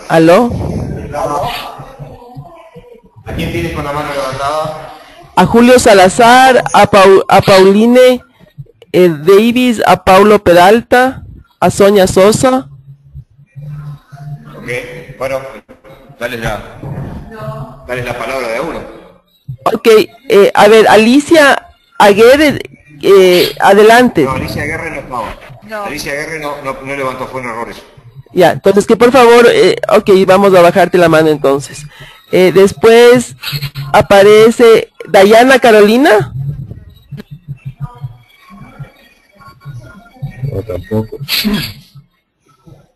¿Aló? ¿A quién tienes con la mano levantada? A Julio Salazar, a Pauline Davis, a Paulo Peralta, a Sonia Sosa. Ok, bueno, dale la palabra de uno. Ok, a ver, Alicia Aguirre, adelante. No, Alicia Aguirre no estaba. No. Alicia Aguirre no levantó, fue un error eso. Ya, entonces que por favor, ok, vamos a bajarte la mano entonces. Después aparece Dayana Carolina. No, tampoco.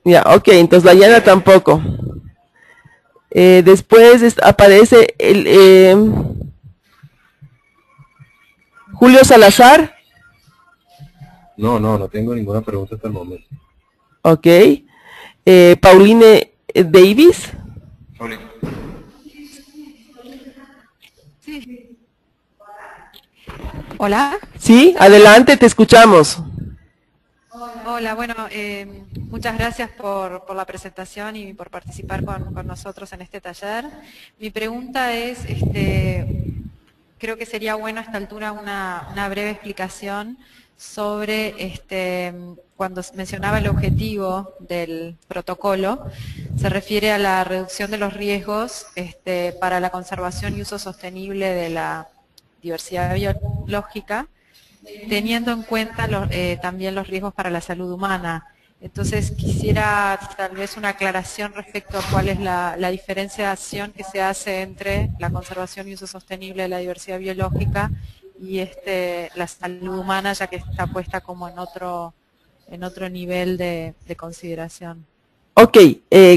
Ya, ok, entonces Dayana tampoco. Después aparece el Julio Salazar. No tengo ninguna pregunta hasta el momento. Ok. Pauline Davis. Pauline. Sí. Hola. Sí, adelante, te escuchamos. Hola, bueno, muchas gracias por la presentación y por participar con nosotros en este taller. Mi pregunta es, creo que sería bueno a esta altura una breve explicación sobre cuando mencionaba el objetivo del protocolo, se refiere a la reducción de los riesgos para la conservación y uso sostenible de la diversidad biológica, teniendo en cuenta también los riesgos para la salud humana. Entonces quisiera tal vez una aclaración respecto a cuál es la diferenciación que se hace entre la conservación y uso sostenible de la diversidad biológica y la salud humana, ya que está puesta como en otro nivel de consideración. Ok,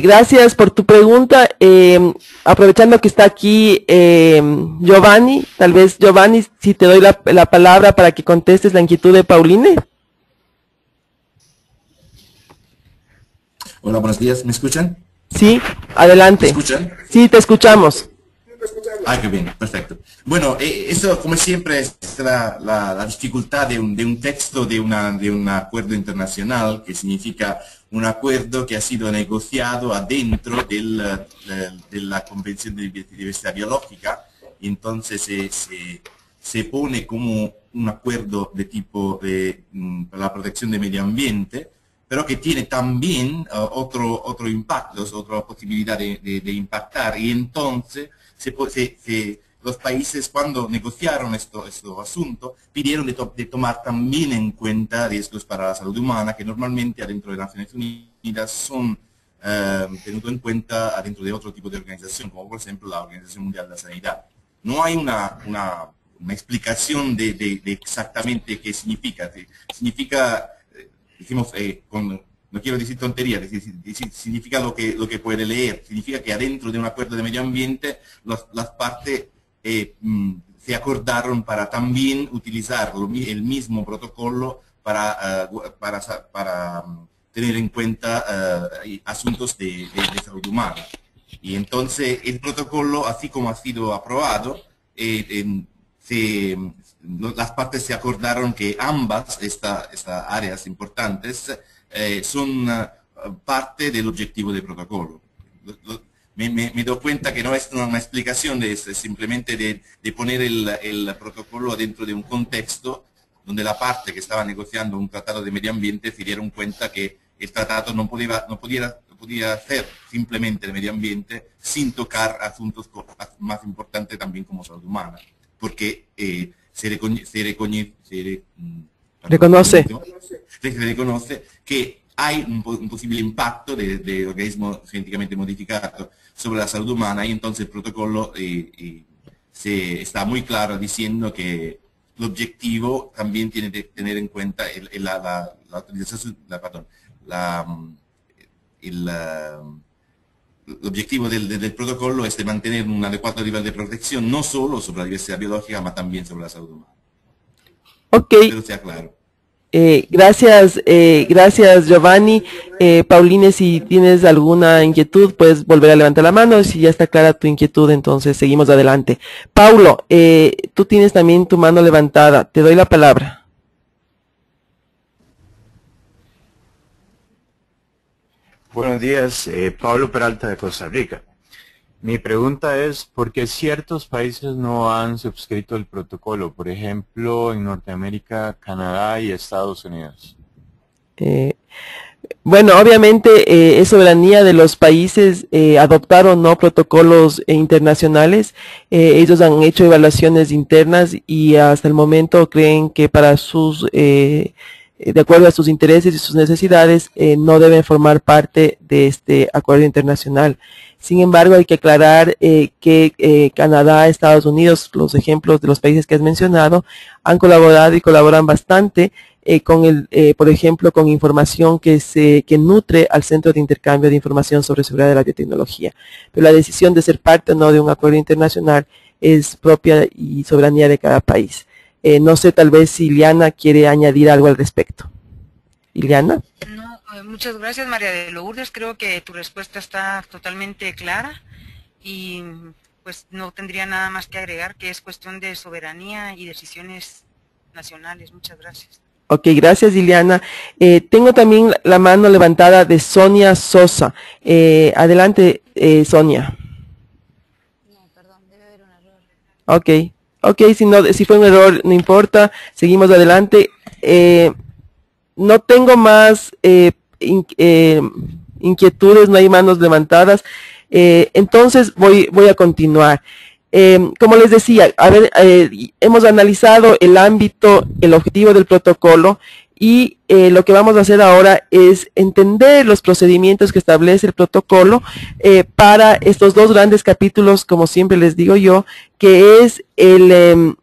gracias por tu pregunta. Aprovechando que está aquí Giovanni, tal vez Giovanni, si te doy la palabra para que contestes la inquietud de Pauline. Hola, buenos días. ¿Me escuchan? Sí, adelante. ¿Me escuchan? Sí, te escuchamos. Ah, qué bien, perfecto. Bueno, eso como siempre es la dificultad de un texto de un acuerdo internacional, que significa un acuerdo que ha sido negociado adentro de la Convención de Diversidad Biológica, y entonces se pone como un acuerdo de tipo para la protección del medio ambiente, pero que tiene también otro impacto, otra posibilidad de impactar, y entonces los países cuando negociaron este asunto pidieron de tomar también en cuenta riesgos para la salud humana que normalmente adentro de las Naciones Unidas son tenidos en cuenta adentro de otro tipo de organización, como por ejemplo la Organización Mundial de la Sanidad. No hay una explicación de exactamente qué significa. Significa, dijimos, no quiero decir tonterías, significa lo que puede leer, significa que adentro de un acuerdo de medio ambiente las partes se acordaron para también utilizar el mismo protocolo para tener en cuenta asuntos de salud humana. Y entonces el protocolo, así como ha sido aprobado, las partes se acordaron que ambas estas áreas importantes son parte del objetivo del protocolo. Me doy cuenta que no es una explicación, es simplemente de poner el protocolo dentro de un contexto donde la parte que estaba negociando un tratado de medio ambiente se dieron cuenta que el tratado no podía ser simplemente de medio ambiente sin tocar asuntos más importantes también como salud humana, porque se reconoce que hay un posible impacto de organismos genéticamente modificados sobre la salud humana, y entonces el protocolo se está muy claro diciendo que el objetivo también tiene que tener en cuenta el objetivo del protocolo es de mantener un adecuado nivel de protección no solo sobre la diversidad biológica, sino también sobre la salud humana. Ok. Espero sea claro. Gracias Giovanni. Pauline, si tienes alguna inquietud, puedes volver a levantar la mano. Si ya está clara tu inquietud, entonces seguimos adelante. Paulo, tú tienes también tu mano levantada. Te doy la palabra. Buenos días, Pablo Peralta de Costa Rica. Mi pregunta es, ¿por qué ciertos países no han suscrito el protocolo? Por ejemplo, en Norteamérica, Canadá y Estados Unidos. Bueno, obviamente es soberanía de los países adoptar o no protocolos internacionales. Ellos han hecho evaluaciones internas y hasta el momento creen que para sus de acuerdo a sus intereses y sus necesidades, no deben formar parte de este acuerdo internacional. Sin embargo, hay que aclarar que Canadá, Estados Unidos, los ejemplos de los países que has mencionado, han colaborado y colaboran bastante con por ejemplo, con información que nutre al Centro de Intercambio de Información sobre Seguridad de la Biotecnología. Pero la decisión de ser parte o no de un acuerdo internacional es propia y soberanía de cada país. No sé, tal vez si Iliana quiere añadir algo al respecto. ¿Iliana? No, muchas gracias, María de Lourdes. Creo que tu respuesta está totalmente clara y pues no tendría nada más que agregar, que es cuestión de soberanía y decisiones nacionales. Muchas gracias. Ok, gracias, Iliana. Tengo también la mano levantada de Sonia Sosa. Adelante, Sonia. No, perdón, debe haber un error. Ok, si fue un error, no importa, seguimos adelante. No tengo más inquietudes, no hay manos levantadas. Entonces voy a continuar. Como les decía, hemos analizado el ámbito, el objetivo del protocolo y lo que vamos a hacer ahora es entender los procedimientos que establece el protocolo para estos dos grandes capítulos, como siempre les digo yo, que es el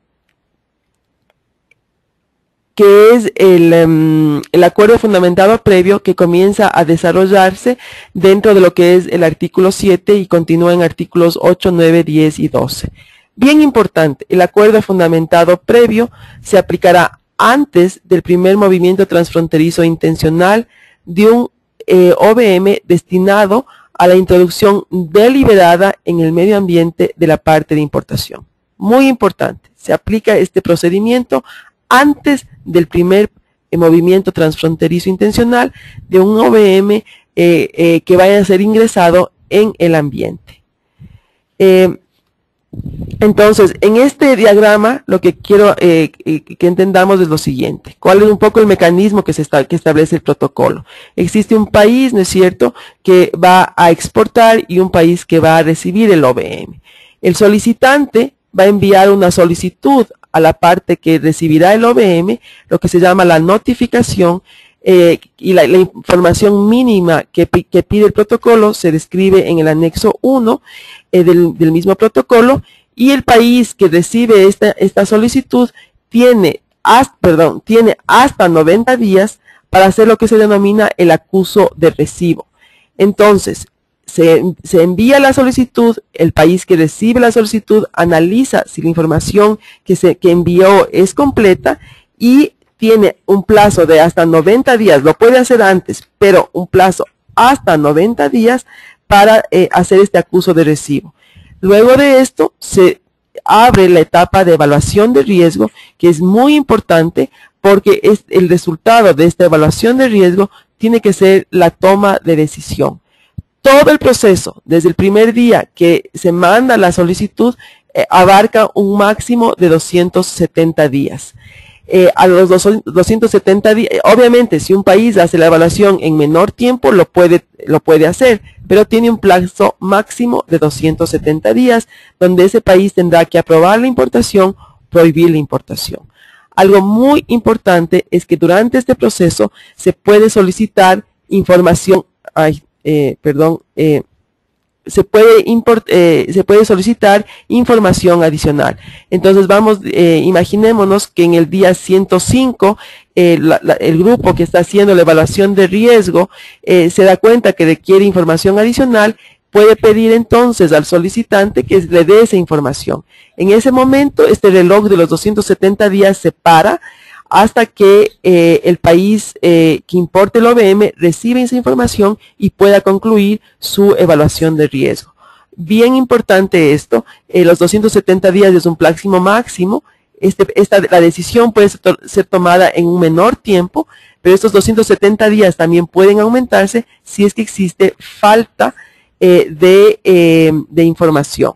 acuerdo fundamentado previo, que comienza a desarrollarse dentro de lo que es el artículo 7 y continúa en artículos 8, 9, 10 y 12. Bien importante, el acuerdo fundamentado previo se aplicará antes del primer movimiento transfronterizo intencional de un OVM destinado a la introducción deliberada en el medio ambiente de la parte de importación. Muy importante, se aplica este procedimiento antes del primer movimiento transfronterizo intencional de un OVM que vaya a ser ingresado en el ambiente. Entonces, en este diagrama, lo que quiero que entendamos es lo siguiente. ¿Cuál es un poco el mecanismo que establece el protocolo? Existe un país, ¿no es cierto?, que va a exportar y un país que va a recibir el OVM. El solicitante va a enviar una solicitud a la parte que recibirá el OVM, lo que se llama la notificación, y la información mínima que pide el protocolo se describe en el anexo 1 del mismo protocolo, y el país que recibe esta solicitud tiene hasta 90 días para hacer lo que se denomina el acuso de recibo. Entonces, se envía la solicitud, el país que recibe la solicitud analiza si la información que envió es completa y tiene un plazo de hasta 90 días, lo puede hacer antes, pero un plazo hasta 90 días para hacer este acuso de recibo. Luego de esto se abre la etapa de evaluación de riesgo, que es muy importante porque el resultado de esta evaluación de riesgo tiene que ser la toma de decisión. Todo el proceso, desde el primer día que se manda la solicitud, abarca un máximo de 270 días. A los 270 días, obviamente, si un país hace la evaluación en menor tiempo, lo puede hacer, pero tiene un plazo máximo de 270 días, donde ese país tendrá que aprobar la importación, prohibir la importación. Algo muy importante es que durante este proceso se puede solicitar información, se puede solicitar información adicional. Entonces imaginémonos que en el día 105 el grupo que está haciendo la evaluación de riesgo se da cuenta que requiere información adicional, puede pedir entonces al solicitante que le dé esa información. En ese momento este reloj de los 270 días se para hasta que el país que importe el OVM recibe esa información y pueda concluir su evaluación de riesgo. Bien importante esto, los 270 días es un plazo máximo, la decisión puede ser tomada en un menor tiempo, pero estos 270 días también pueden aumentarse si es que existe falta de información.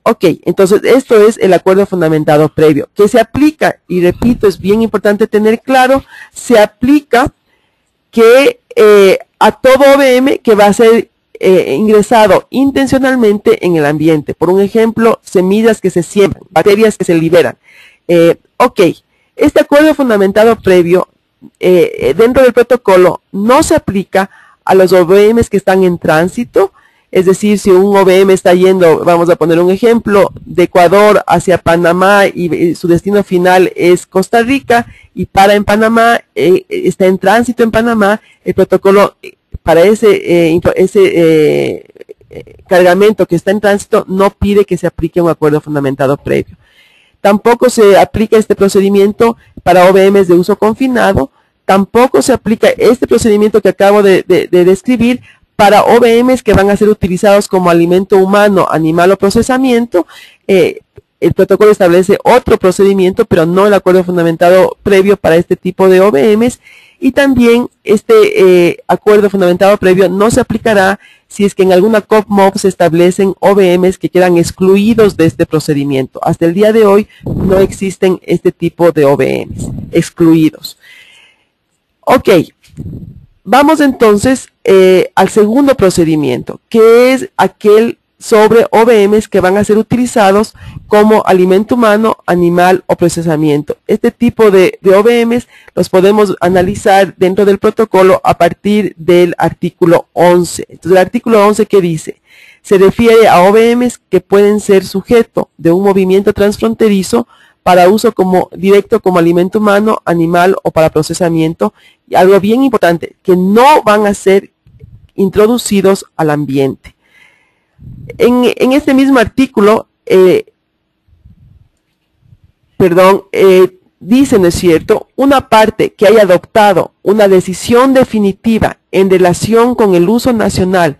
Ok, entonces esto es el acuerdo fundamentado previo, que se aplica, y repito, es bien importante tener claro, se aplica que a todo OVM que va a ser ingresado intencionalmente en el ambiente. Por un ejemplo, semillas que se siembran, bacterias que se liberan. Ok, este acuerdo fundamentado previo dentro del protocolo no se aplica a los OVMs que están en tránsito. Es decir, si un OVM está yendo, vamos a poner un ejemplo, de Ecuador hacia Panamá y su destino final es Costa Rica y para en Panamá, está en tránsito en Panamá, el protocolo para ese cargamento que está en tránsito no pide que se aplique un acuerdo fundamentado previo. Tampoco se aplica este procedimiento para OVMs de uso confinado, tampoco se aplica este procedimiento que acabo de describir para OVMs que van a ser utilizados como alimento humano, animal o procesamiento. El protocolo establece otro procedimiento, pero no el acuerdo fundamentado previo para este tipo de OVMs. Y también este acuerdo fundamentado previo no se aplicará si es que en alguna COP/MOP se establecen OVMs que quedan excluidos de este procedimiento. Hasta el día de hoy no existen este tipo de OVMs excluidos. Ok. Vamos entonces al segundo procedimiento, que es aquel sobre OVMs que van a ser utilizados como alimento humano, animal o procesamiento. Este tipo de OVMs los podemos analizar dentro del protocolo a partir del artículo 11. Entonces, el artículo 11, ¿qué dice? Se refiere a OVMs que pueden ser sujeto de un movimiento transfronterizo para uso directo como alimento humano, animal o para procesamiento. Y algo bien importante, que no van a ser introducidos al ambiente. En este mismo artículo, dice, ¿no es cierto?, una parte que haya adoptado una decisión definitiva en relación con el uso nacional,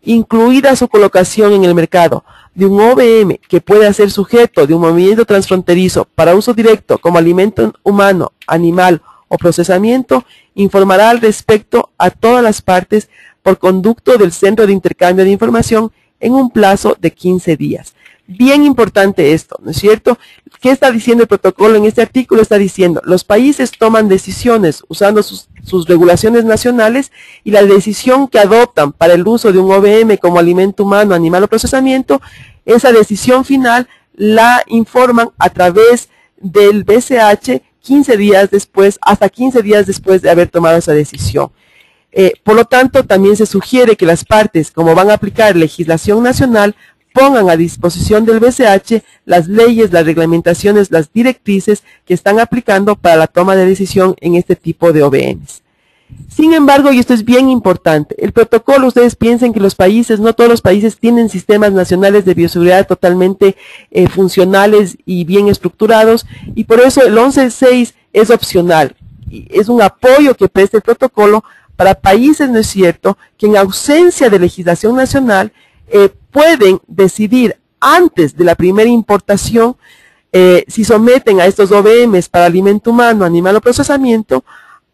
incluida su colocación en el mercado, de un OVM que pueda ser sujeto de un movimiento transfronterizo para uso directo como alimento humano, animal o procesamiento, informará al respecto a todas las partes por conducto del Centro de Intercambio de Información en un plazo de 15 días. Bien importante esto, ¿no es cierto? ¿Qué está diciendo el protocolo en este artículo? Está diciendo, los países toman decisiones usando sus regulaciones nacionales y la decisión que adoptan para el uso de un OVM como alimento humano, animal o procesamiento, esa decisión final la informan a través del BCH 15 días después, hasta 15 días después de haber tomado esa decisión. Por lo tanto, también se sugiere que las partes, como van a aplicar legislación nacional, pongan a disposición del BCH las leyes, las reglamentaciones, las directrices que están aplicando para la toma de decisión en este tipo de OVMs. Sin embargo, y esto es bien importante, el protocolo, ustedes piensen que los países, no todos los países tienen sistemas nacionales de bioseguridad totalmente funcionales y bien estructurados, y por eso el 11.6 es opcional, y es un apoyo que presta el protocolo para países, ¿no es cierto?, que en ausencia de legislación nacional pueden decidir antes de la primera importación si someten a estos OVMs para alimento humano, animal o procesamiento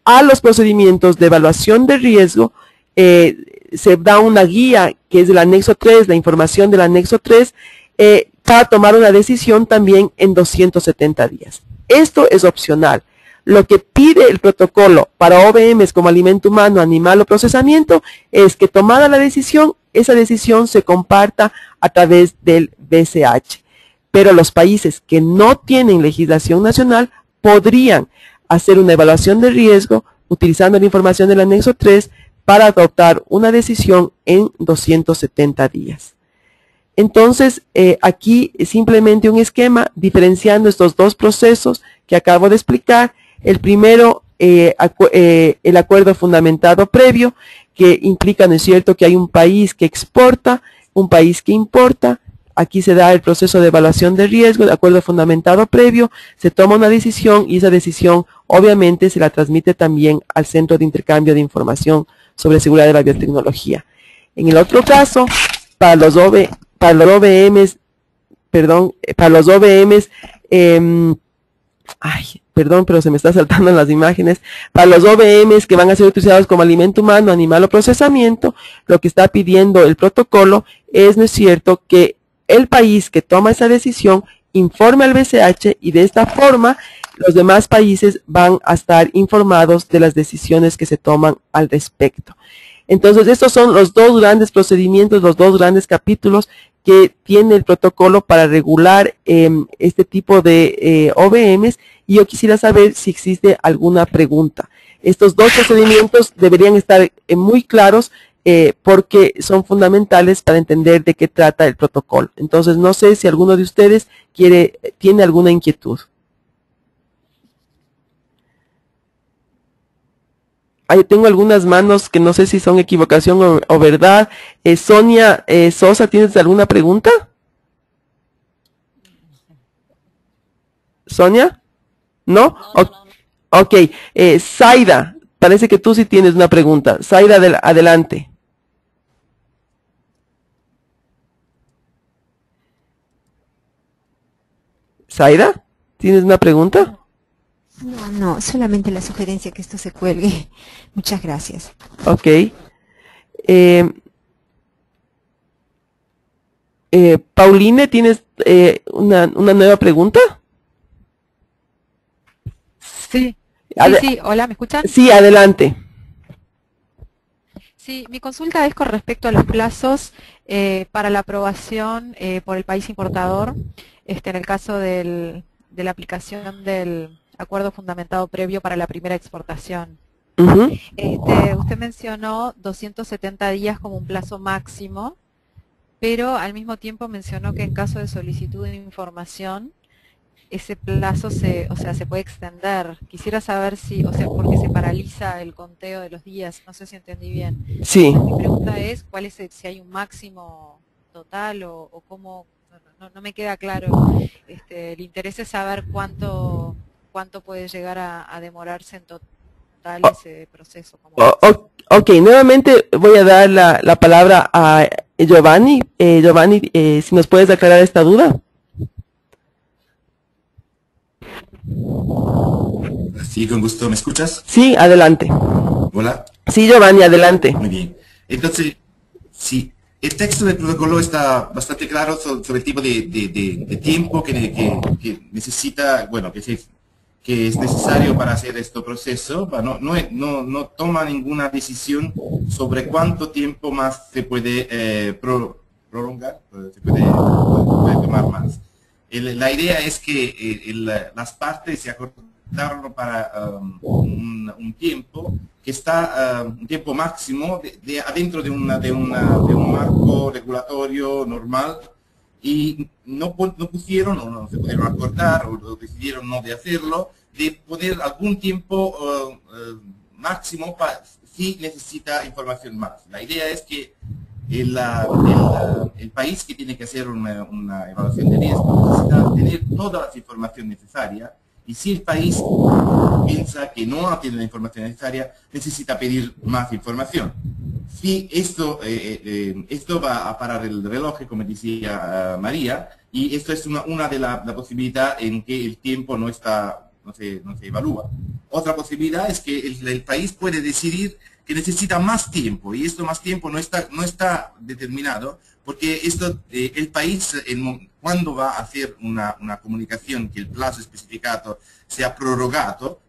a los procedimientos de evaluación de riesgo. Se da una guía que es del anexo 3, la información del anexo 3, para tomar una decisión también en 270 días. Esto es opcional. Lo que pide el protocolo para OVMs como alimento humano, animal o procesamiento es que tomada la decisión, esa decisión se comparta a través del BCH. Pero los países que no tienen legislación nacional podrían hacer una evaluación de riesgo utilizando la información del anexo 3 para adoptar una decisión en 270 días. Entonces, aquí simplemente un esquema diferenciando estos dos procesos que acabo de explicar. El primero, el acuerdo fundamentado previo, que implica, ¿no es cierto?, que hay un país que exporta, un país que importa. Aquí se da el proceso de evaluación de riesgo, de acuerdo fundamentado previo, se toma una decisión y esa decisión obviamente se la transmite también al Centro de Intercambio de Información sobre Seguridad de la Biotecnología. En el otro caso, para los OVMs Perdón, pero se me está saltando en las imágenes. Para los OVMs que van a ser utilizados como alimento humano, animal o procesamiento, lo que está pidiendo el protocolo es, ¿no es cierto?, que el país que toma esa decisión informe al BCH y de esta forma los demás países van a estar informados de las decisiones que se toman al respecto. Entonces, estos son los dos grandes procedimientos, los dos grandes capítulos que tiene el protocolo para regular este tipo de OVMs, y yo quisiera saber si existe alguna pregunta. Estos dos procedimientos deberían estar muy claros porque son fundamentales para entender de qué trata el protocolo. Entonces, no sé si alguno de ustedes tiene alguna inquietud. Ahí tengo algunas manos que no sé si son equivocación o verdad. Sonia Sosa, ¿tienes alguna pregunta? ¿Sonia? ¿No? Ok. Zaida, parece que tú sí tienes una pregunta. Zaida, adelante. Zaida, ¿tienes una pregunta? No, solamente la sugerencia que esto se cuelgue. Muchas gracias. Ok. Pauline, ¿tienes una nueva pregunta? Sí, sí, hola, ¿me escuchan? Sí, adelante. Sí, mi consulta es con respecto a los plazos para la aprobación por el país importador, en el caso de la aplicación del acuerdo fundamentado previo para la primera exportación. Usted mencionó 270 días como un plazo máximo, pero al mismo tiempo mencionó que en caso de solicitud de información, ese plazo se puede extender. Quisiera saber si, porque se paraliza el conteo de los días, no sé si entendí bien. Sí. Mi pregunta es, si hay un máximo total o cómo, no me queda claro. El interés es saber cuánto puede llegar a demorarse en total ese proceso. Ok, nuevamente voy a dar la palabra a Giovanni. Giovanni, si nos puedes aclarar esta duda. Sí, con gusto. ¿Me escuchas? Sí, adelante. Hola. Sí, Giovanni, adelante. Muy bien. Entonces, sí, el texto del protocolo está bastante claro sobre el tipo de tiempo que necesita, bueno, que es necesario para hacer este proceso. No toma ninguna decisión sobre cuánto tiempo más se puede prolongar, se puede tomar más. La idea es que las partes se acordaron para un tiempo que está un tiempo máximo adentro de un marco regulatorio normal, y no pusieron o no se pudieron acordar o decidieron no de hacerlo, de poner algún tiempo máximo si necesita información más. La idea es que el país que tiene que hacer una evaluación de riesgo necesita tener toda la información necesaria, y si el país piensa que no tiene la información necesaria, necesita pedir más información. Si esto va a parar el reloj, como decía María, y esto es una de la posibilidad en que el tiempo no se evalúa. Otra posibilidad es que el país puede decidir que necesita más tiempo, y esto más tiempo no está determinado, porque el país, cuando va a hacer una comunicación que el plazo especificado sea prorrogado,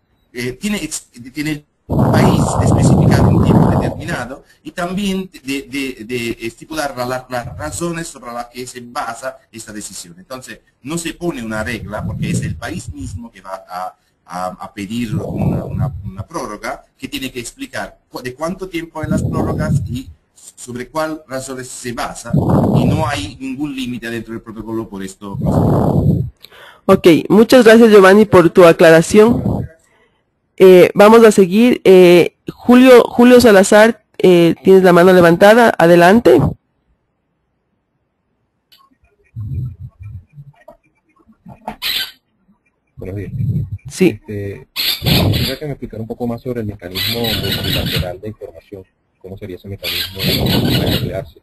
tiene el país de especificar un tiempo determinado y también de estipular las razones sobre las que se basa esta decisión. Entonces, no se pone una regla, porque es el país mismo que va a pedir una prórroga, que tiene que explicar de cuánto tiempo en las prórrogas y sobre cuál razones se basa, y no hay ningún límite dentro del protocolo por esto. Ok, muchas gracias, Giovanni, por tu aclaración. Vamos a seguir. Julio Salazar, tienes la mano levantada, adelante. Buenos días. Sí. Quisiera que me explicara un poco más sobre el mecanismo multilateral de información. ¿Cómo sería ese mecanismo para emplearse?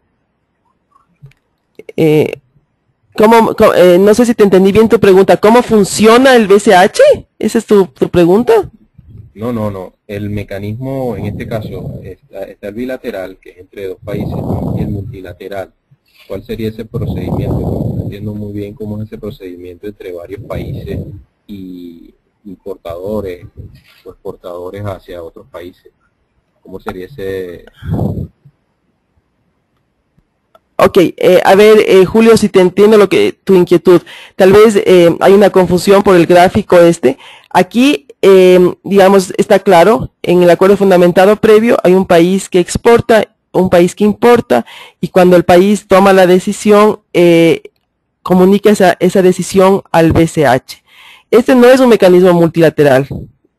No sé si te entendí bien tu pregunta. ¿Cómo funciona el BCH? ¿Esa es tu pregunta? No. El mecanismo, en este caso, está el bilateral, que es entre dos países, y el multilateral. ¿Cuál sería ese procedimiento? No entiendo muy bien cómo es ese procedimiento entre varios países y importadores o exportadores hacia otros países. ¿Cómo sería ese? Ok, a ver, Julio, si te entiendo tu inquietud. Tal vez hay una confusión por el gráfico este. Aquí, digamos, está claro, en el acuerdo fundamentado previo hay un país que exporta, un país que importa, y cuando el país toma la decisión, comunica esa decisión al BCH. Este no es un mecanismo multilateral.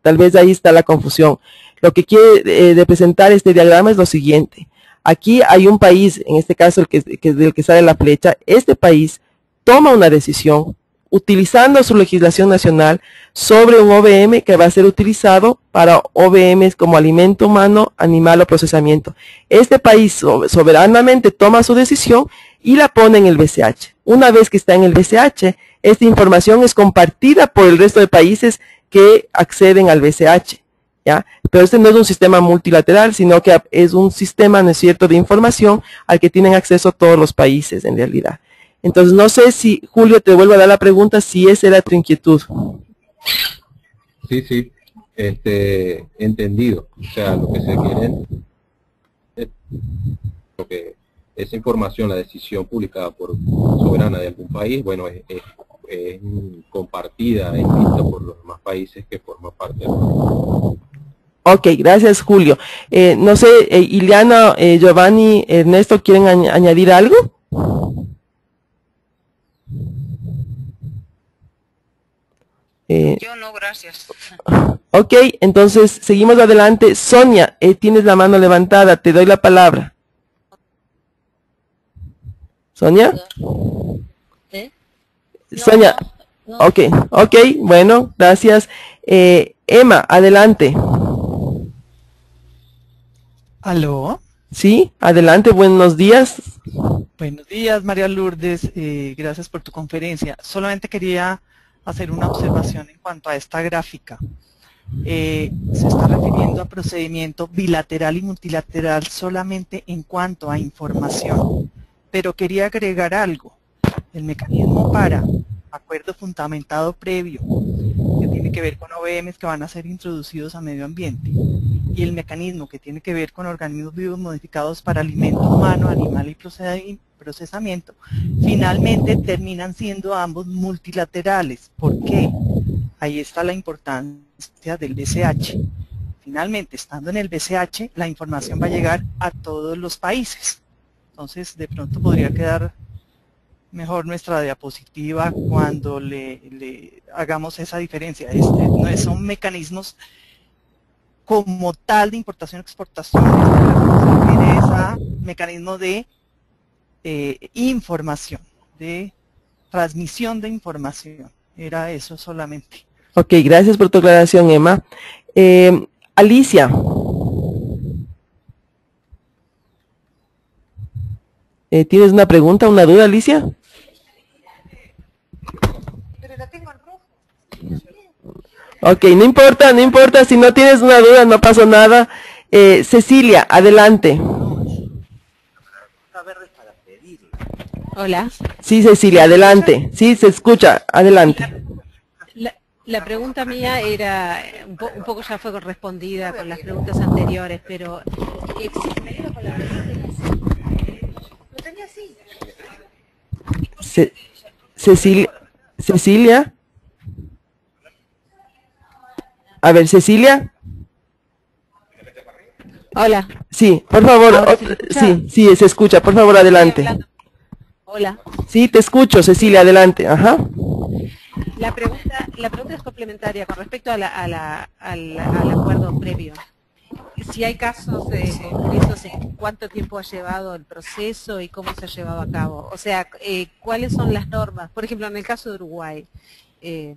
Tal vez ahí está la confusión. Lo que quiere representar este diagrama es lo siguiente. Aquí hay un país, en este caso del que sale la flecha. Este país toma una decisión utilizando su legislación nacional sobre un OVM que va a ser utilizado para OVMs como alimento humano, animal o procesamiento. Este país soberanamente toma su decisión y la pone en el BCH. Una vez que está en el BCH, esta información es compartida por el resto de países que acceden al BCH. ¿Ya? Pero este no es un sistema multilateral, sino que es un sistema, ¿no es cierto?, de información al que tienen acceso todos los países en realidad. Entonces, no sé si, Julio, te vuelvo a dar la pregunta, si esa era tu inquietud. Sí, entendido. O sea, lo que se quiere es que esa información, la decisión publicada por soberana de algún país, bueno, es compartida, es vista por los demás países que forman parte del grupo. Ok, gracias, Julio. No sé, Ileana, Giovanni, Ernesto, ¿quieren añadir algo? Yo no, gracias. Ok, entonces seguimos adelante. Sonia, tienes la mano levantada, te doy la palabra. ¿Sonia? Sonia, no. Ok, bueno, gracias. Emma, adelante. ¿Aló? Sí, adelante, buenos días. Buenos días, María Lourdes, gracias por tu conferencia. Solamente quería hacer una observación en cuanto a esta gráfica. Se está refiriendo a procedimiento bilateral y multilateral solamente en cuanto a información, pero quería agregar algo. El mecanismo para acuerdo fundamentado previo, que tiene que ver con OVMs que van a ser introducidos a medio ambiente, y el mecanismo que tiene que ver con organismos vivos modificados para alimento humano, animal y procesamiento, finalmente terminan siendo ambos multilaterales. ¿Por qué? Ahí está la importancia del BCH. Finalmente, estando en el BCH, la información va a llegar a todos los países. Entonces, de pronto podría quedar mejor nuestra diapositiva cuando le hagamos esa diferencia. No son mecanismos como tal de importación-exportación, es un mecanismo de información, de transmisión de información. Era eso solamente. Ok, gracias por tu aclaración, Emma. Alicia. ¿Tienes una pregunta, una duda, Alicia? Pero la tengo en rojo. Ok, no importa, si no tienes una duda no pasa nada. Cecilia, adelante. Hola. Sí, Cecilia, adelante. Sí, se escucha, adelante. La pregunta mía era, un poco ya fue correspondida con las preguntas anteriores, pero ¿existe? Lo tenía así. Cecilia. A ver, Cecilia. Hola. Sí, por favor. Sí, se escucha. Por favor, adelante. Hola. Sí, te escucho, Cecilia, adelante. Ajá. La pregunta es complementaria con respecto al acuerdo previo. Si hay casos concretos, ¿cuánto tiempo ha llevado el proceso y cómo se ha llevado a cabo? O sea, ¿cuáles son las normas? Por ejemplo, en el caso de Uruguay, que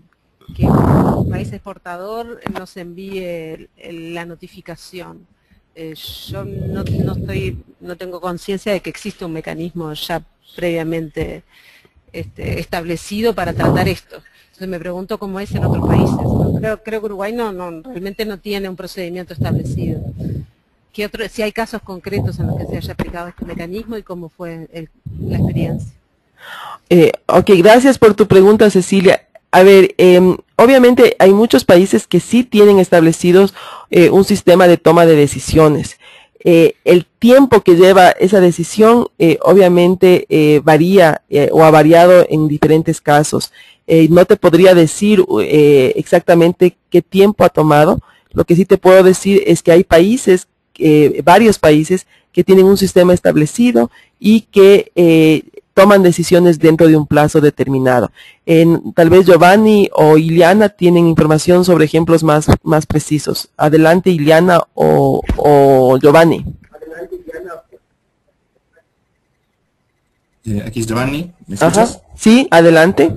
un país exportador nos envíe la notificación. Yo no tengo conciencia de que existe un mecanismo ya previamente establecido para tratar esto. Entonces me pregunto cómo es en otros países. Creo que Uruguay realmente no tiene un procedimiento establecido. Si hay casos concretos en los que se haya aplicado este mecanismo y cómo fue la experiencia. Ok, gracias por tu pregunta, Cecilia. A ver, obviamente hay muchos países que sí tienen establecidos un sistema de toma de decisiones. El tiempo que lleva esa decisión obviamente varía o ha variado en diferentes casos. No te podría decir exactamente qué tiempo ha tomado. Lo que sí te puedo decir es que hay países, varios países, que tienen un sistema establecido y que toman decisiones dentro de un plazo determinado. Tal vez Giovanni o Iliana tienen información sobre ejemplos más precisos. Adelante, Iliana o Giovanni. Aquí es Giovanni, ¿me escuchas? Ajá. Sí, adelante.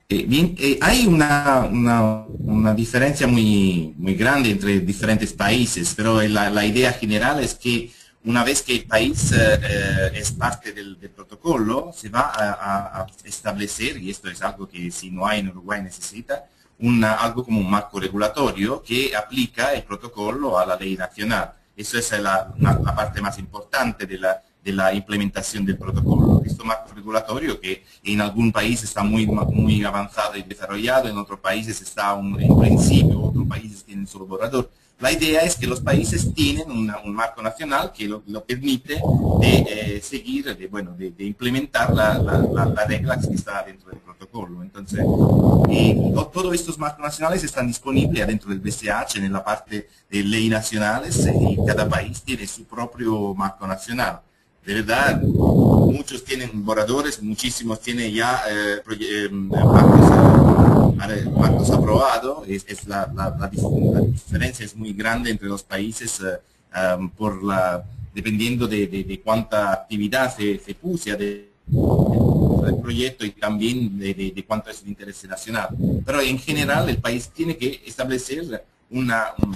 Bien, hay una diferencia muy grande entre diferentes países, pero la idea general es que una vez que el país es parte del protocolo, se va a establecer, y esto es algo que si no hay en Uruguay necesita, algo como un marco regulatorio que aplica el protocolo a la ley nacional. Eso es la parte más importante de la implementación del protocolo. Este marco regulatorio que en algún país está muy avanzado y desarrollado, en otros países está en principio, otros países tienen solo borrador. La idea es que los países tienen un marco nacional que lo permite de seguir, de implementar la regla que está dentro del protocolo. Entonces, todos estos marcos nacionales están disponibles dentro del BCH en la parte de leyes nacionales y cada país tiene su propio marco nacional. De verdad, muchos tienen borradores, muchísimos tienen ya marcos aprobados. La diferencia es muy grande entre los países dependiendo de cuánta actividad se puso del proyecto y también de cuánto es el interés nacional. Pero en general el país tiene que establecer un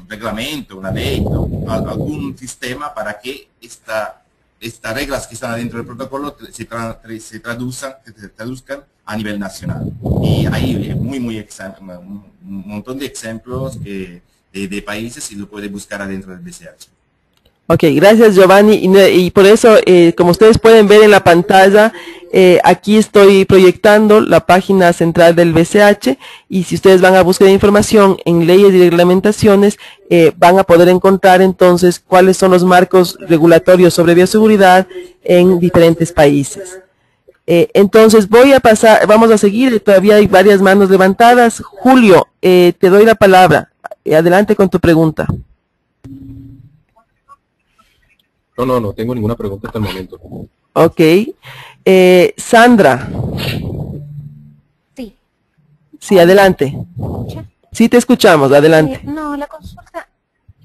reglamento, una ley, ¿no? Algún sistema para que estas reglas que están dentro del protocolo se traduzcan a nivel nacional. Y hay un montón de ejemplos de países y lo puede buscar adentro del BCH. Ok, gracias Giovanni. Y por eso, como ustedes pueden ver en la pantalla, aquí estoy proyectando la página central del BCH y si ustedes van a buscar información en leyes y reglamentaciones, van a poder encontrar entonces cuáles son los marcos regulatorios sobre bioseguridad en diferentes países. Entonces vamos a seguir, todavía hay varias manos levantadas. Julio, te doy la palabra. Adelante con tu pregunta. No tengo ninguna pregunta hasta el momento. Ok. Sandra. Sí. Sí, adelante. Sí, te escuchamos, adelante. No, la consulta...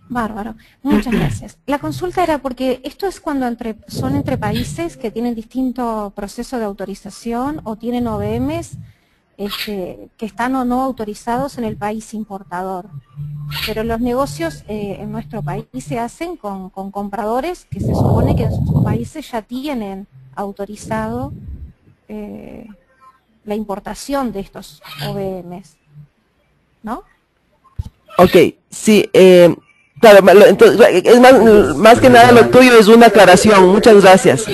Bárbaro, muchas gracias. La consulta era porque esto es cuando son entre países que tienen distinto proceso de autorización o tienen OBMs que están o no autorizados en el país importador. Pero los negocios en nuestro país se hacen con compradores que se supone que en sus países ya tienen autorizado la importación de estos OBMs, ¿no? Ok, sí, claro, entonces, es más que nada lo tuyo es una aclaración. Muchas gracias.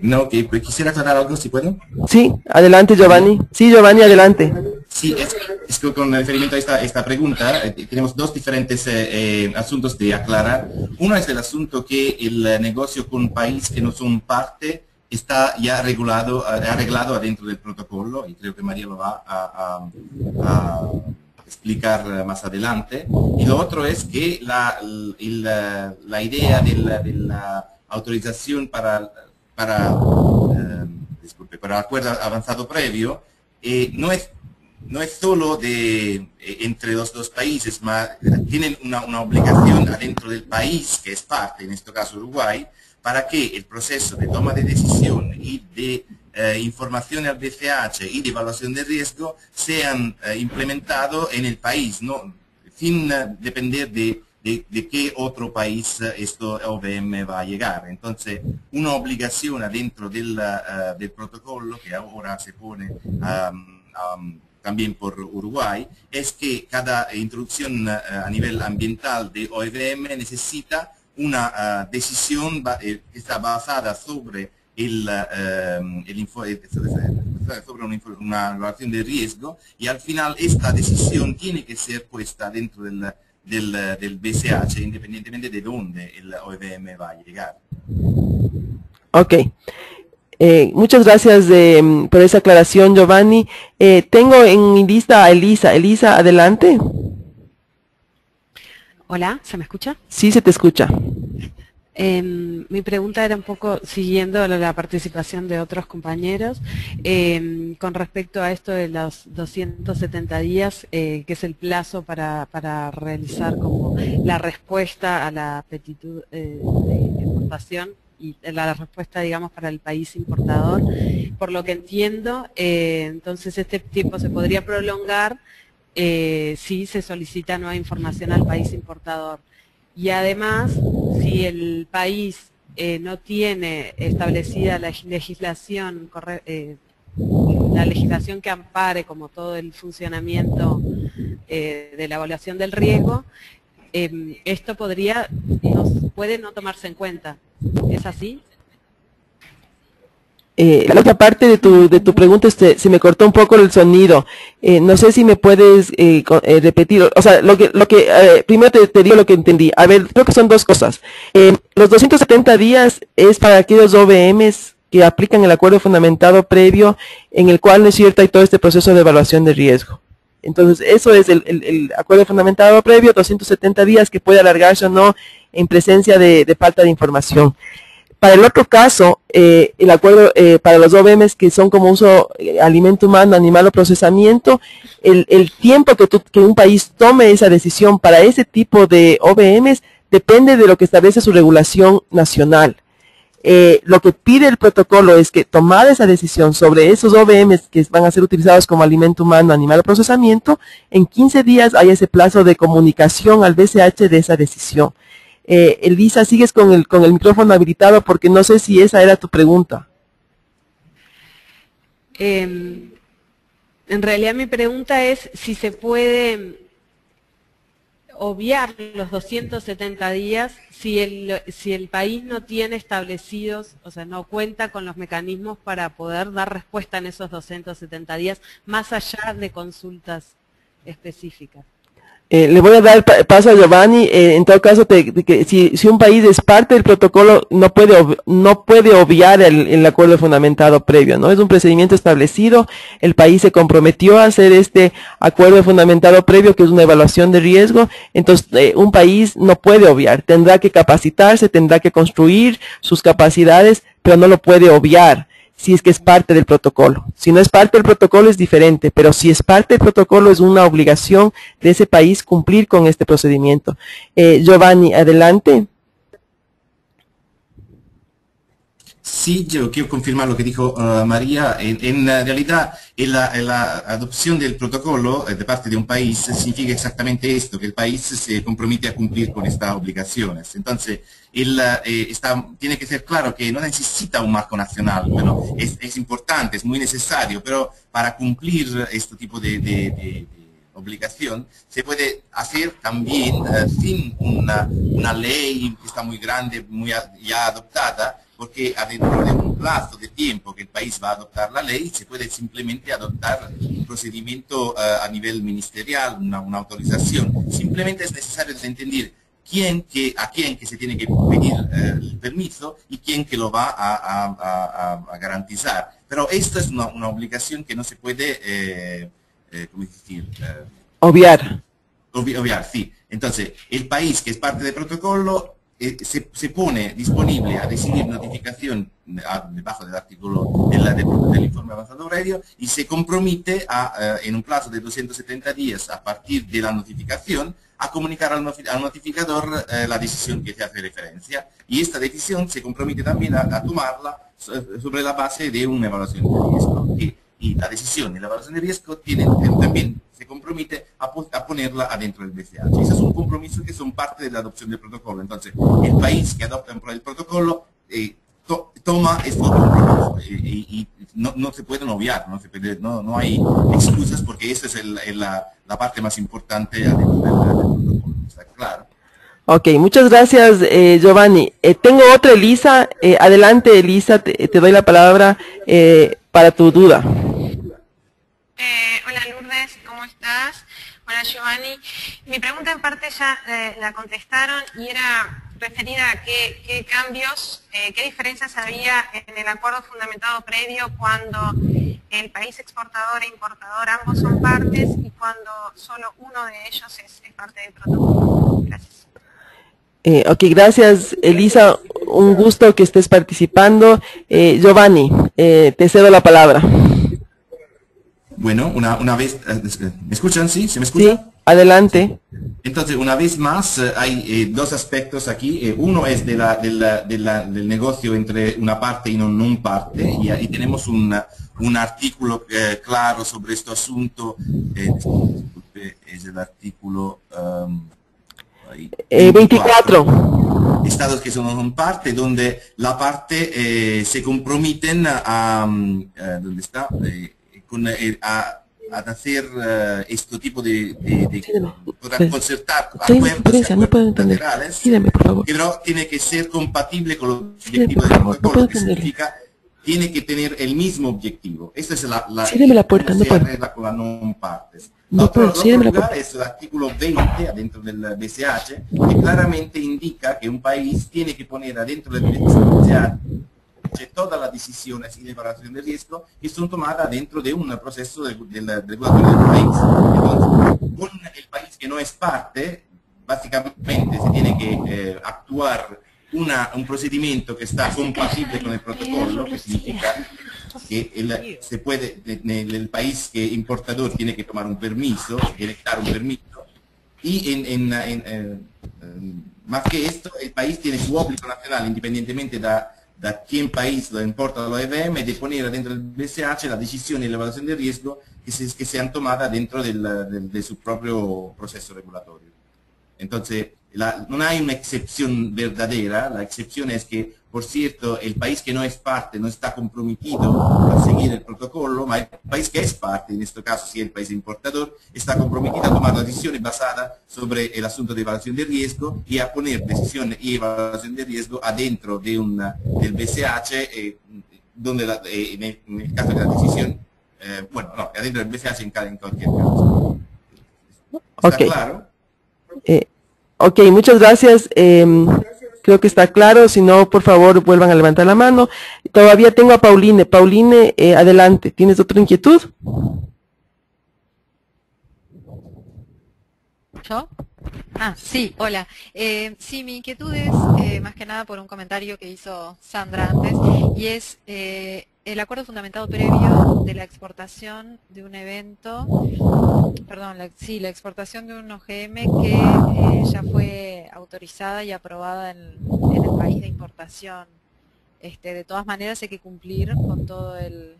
No, que quisiera aclarar algo, si puedo. Sí, adelante Giovanni. Sí, Giovanni, adelante. Sí, es que con referimiento a esta pregunta, tenemos dos diferentes asuntos de aclarar. Uno es el asunto que el negocio con país que no son parte está ya arreglado adentro del protocolo, y creo que María lo va a explicar más adelante. Y lo otro es que la idea de la autorización para acuerdo avanzado previo no es solo entre los dos países, tienen una obligación adentro del país que es parte, en este caso Uruguay, para que el proceso de toma de decisión y de información al BCH y de evaluación de riesgo sean implementados en el país, ¿no? Sin depender de de qué otro país esto OVM va a llegar. Entonces, una obligación dentro del protocolo que ahora se pone también por Uruguay, es que cada introducción a nivel ambiental de OVM necesita una decisión que está basada sobre sobre una evaluación de riesgo, y al final esta decisión tiene que ser puesta dentro del BCH, independientemente de dónde el OVM va a llegar. Ok. Muchas gracias por esa aclaración, Giovanni. Tengo en mi lista a Elisa. Elisa, adelante. Hola, ¿se me escucha? Sí, se te escucha. Mi pregunta era un poco siguiendo la participación de otros compañeros con respecto a esto de los 270 días, que es el plazo para realizar como la respuesta a la petitud de exportación y la respuesta, digamos, para el país importador. Por lo que entiendo, entonces este tiempo se podría prolongar si se solicita nueva información al país importador. Y además, si el país no tiene establecida la legislación que ampare como todo el funcionamiento de la evaluación del riesgo, esto puede no tomarse en cuenta. ¿Es así? La otra parte de tu pregunta se me cortó un poco el sonido. No sé si me puedes repetir. O sea, primero te digo lo que entendí. A ver, creo que son dos cosas. Los 270 días es para aquellos OVMs que aplican el acuerdo fundamentado previo, en el cual, ¿no es cierto?, hay todo este proceso de evaluación de riesgo. Entonces, eso es el acuerdo fundamentado previo, 270 días, que puede alargarse o no en presencia de falta de información. Para el otro caso, el acuerdo para los OVMs que son como uso alimento humano, animal o procesamiento, el tiempo que un país tome esa decisión para ese tipo de OVMs depende de lo que establece su regulación nacional. Lo que pide el protocolo es que, tomada esa decisión sobre esos OVMs que van a ser utilizados como alimento humano, animal o procesamiento, en 15 días hay ese plazo de comunicación al BCH de esa decisión. Elisa, sigues con el micrófono habilitado porque no sé si esa era tu pregunta. En realidad mi pregunta es si se puede obviar los 270 días si el país no tiene establecidos, o sea, no cuenta con los mecanismos para poder dar respuesta en esos 270 días, más allá de consultas específicas. Le voy a dar paso a Giovanni. En todo caso, si un país es parte del protocolo, no puede obviar el acuerdo fundamentado previo, ¿no? Es un procedimiento establecido, el país se comprometió a hacer este acuerdo fundamentado previo, que es una evaluación de riesgo. Entonces, un país no puede obviar, tendrá que capacitarse, tendrá que construir sus capacidades, pero no lo puede obviar si es que es parte del protocolo. Si no es parte del protocolo es diferente, pero si es parte del protocolo es una obligación de ese país cumplir con este procedimiento. Giovanni, adelante. Sí, yo quiero confirmar lo que dijo María. En realidad, la adopción del protocolo de parte de un país significa exactamente esto, que el país se compromete a cumplir con estas obligaciones. Entonces, tiene que ser claro que no necesita un marco nacional. Bueno, es importante, es muy necesario, pero para cumplir este tipo de obligación se puede hacer también sin una ley que está muy grande, muy ya adoptada, porque adentro de un plazo de tiempo que el país va a adoptar la ley, se puede simplemente adoptar un procedimiento a nivel ministerial, una autorización. Simplemente es necesario entender a quién que se tiene que pedir el permiso y quién que lo va a garantizar. Pero esto es una obligación que no se puede, ¿cómo decir? Obviar. Obviar, sí. Entonces, el país que es parte del protocolo se pone disponible a recibir notificación debajo del artículo del informe avanzado previo y se compromete en un plazo de 270 días a partir de la notificación a comunicar al notificador la decisión que se hace referencia, y esta decisión se compromete también a tomarla sobre la base de una evaluación de riesgo, y la decisión y la evaluación de riesgo tienen también se compromete a ponerla adentro del BCH. Esos son compromisos que son parte de la adopción del protocolo. Entonces, el país que adopta el protocolo toma estos compromisos y no se pueden obviar, no hay excusas porque esa es la parte más importante adentro del protocolo. ¿Está claro? Ok, muchas gracias, Giovanni. Tengo otra, Elisa. Adelante, Elisa, te doy la palabra para tu duda. Hola, Lourdes, ¿cómo estás? Hola, Giovanni. Mi pregunta en parte ya la contestaron y era referida a qué cambios, qué diferencias había en el acuerdo fundamentado previo cuando el país exportador e importador ambos son partes y cuando solo uno de ellos es parte del protocolo. Gracias. Ok, gracias, Elisa. Un gusto que estés participando. Giovanni, te cedo la palabra. Bueno, una vez... ¿Me escuchan? ¿Sí? ¿Se me escucha? Sí, adelante. Entonces, una vez más, hay dos aspectos aquí. Uno es del negocio entre una parte y no parte. Y ahí tenemos un artículo claro sobre este asunto. Disculpe, es el artículo... 24. Estados que son parte, donde la parte se comprometen a ¿dónde está? A hacer este tipo de concertar acuerdos bilaterales, pero tiene que ser compatible con los objetivos del protocolo, que significa tiene que tener el mismo objetivo. Esta es la puerta, se arregla con las non partes. Otro lugar es el artículo 20 adentro del BCH, que claramente indica que un país tiene que poner adentro del BCH todas las decisiones y de evaluación de riesgo que son tomadas dentro de un proceso del regulatorio del país. Entonces, con el país que no es parte, básicamente se tiene que actuar un procedimiento que está compatible con el protocolo, que significa que el país que importador tiene que tomar un permiso, tiene que dar un permiso, y más que esto, el país tiene su obligo nacional, independientemente da quién país lo importa lo EVM, de poner dentro del BCH la decisión y la evaluación de riesgo que sean tomadas dentro de su propio proceso regulatorio. Entonces, no hay una excepción verdadera, la excepción es que, por cierto, el país que no es parte no está comprometido a seguir el protocolo, pero el país que es parte, en este caso si el país importador, está comprometido a tomar decisiones basadas sobre el asunto de evaluación de riesgo y a poner decisiones y evaluación de riesgo adentro del BCH, donde en el caso de la decisión, adentro del BCH en cualquier caso. ¿Está claro? Ok, muchas gracias. Creo que está claro. Si no, por favor, vuelvan a levantar la mano. Todavía tengo a Pauline. Pauline, adelante. ¿Tienes otra inquietud? ¿Yo? Sí, hola. Sí, mi inquietud es más que nada por un comentario que hizo Sandra antes, y es el acuerdo fundamentado previo de la exportación de un evento, perdón, la exportación de un OGM que ya fue autorizada y aprobada en el país de importación. De todas maneras hay que cumplir con todo el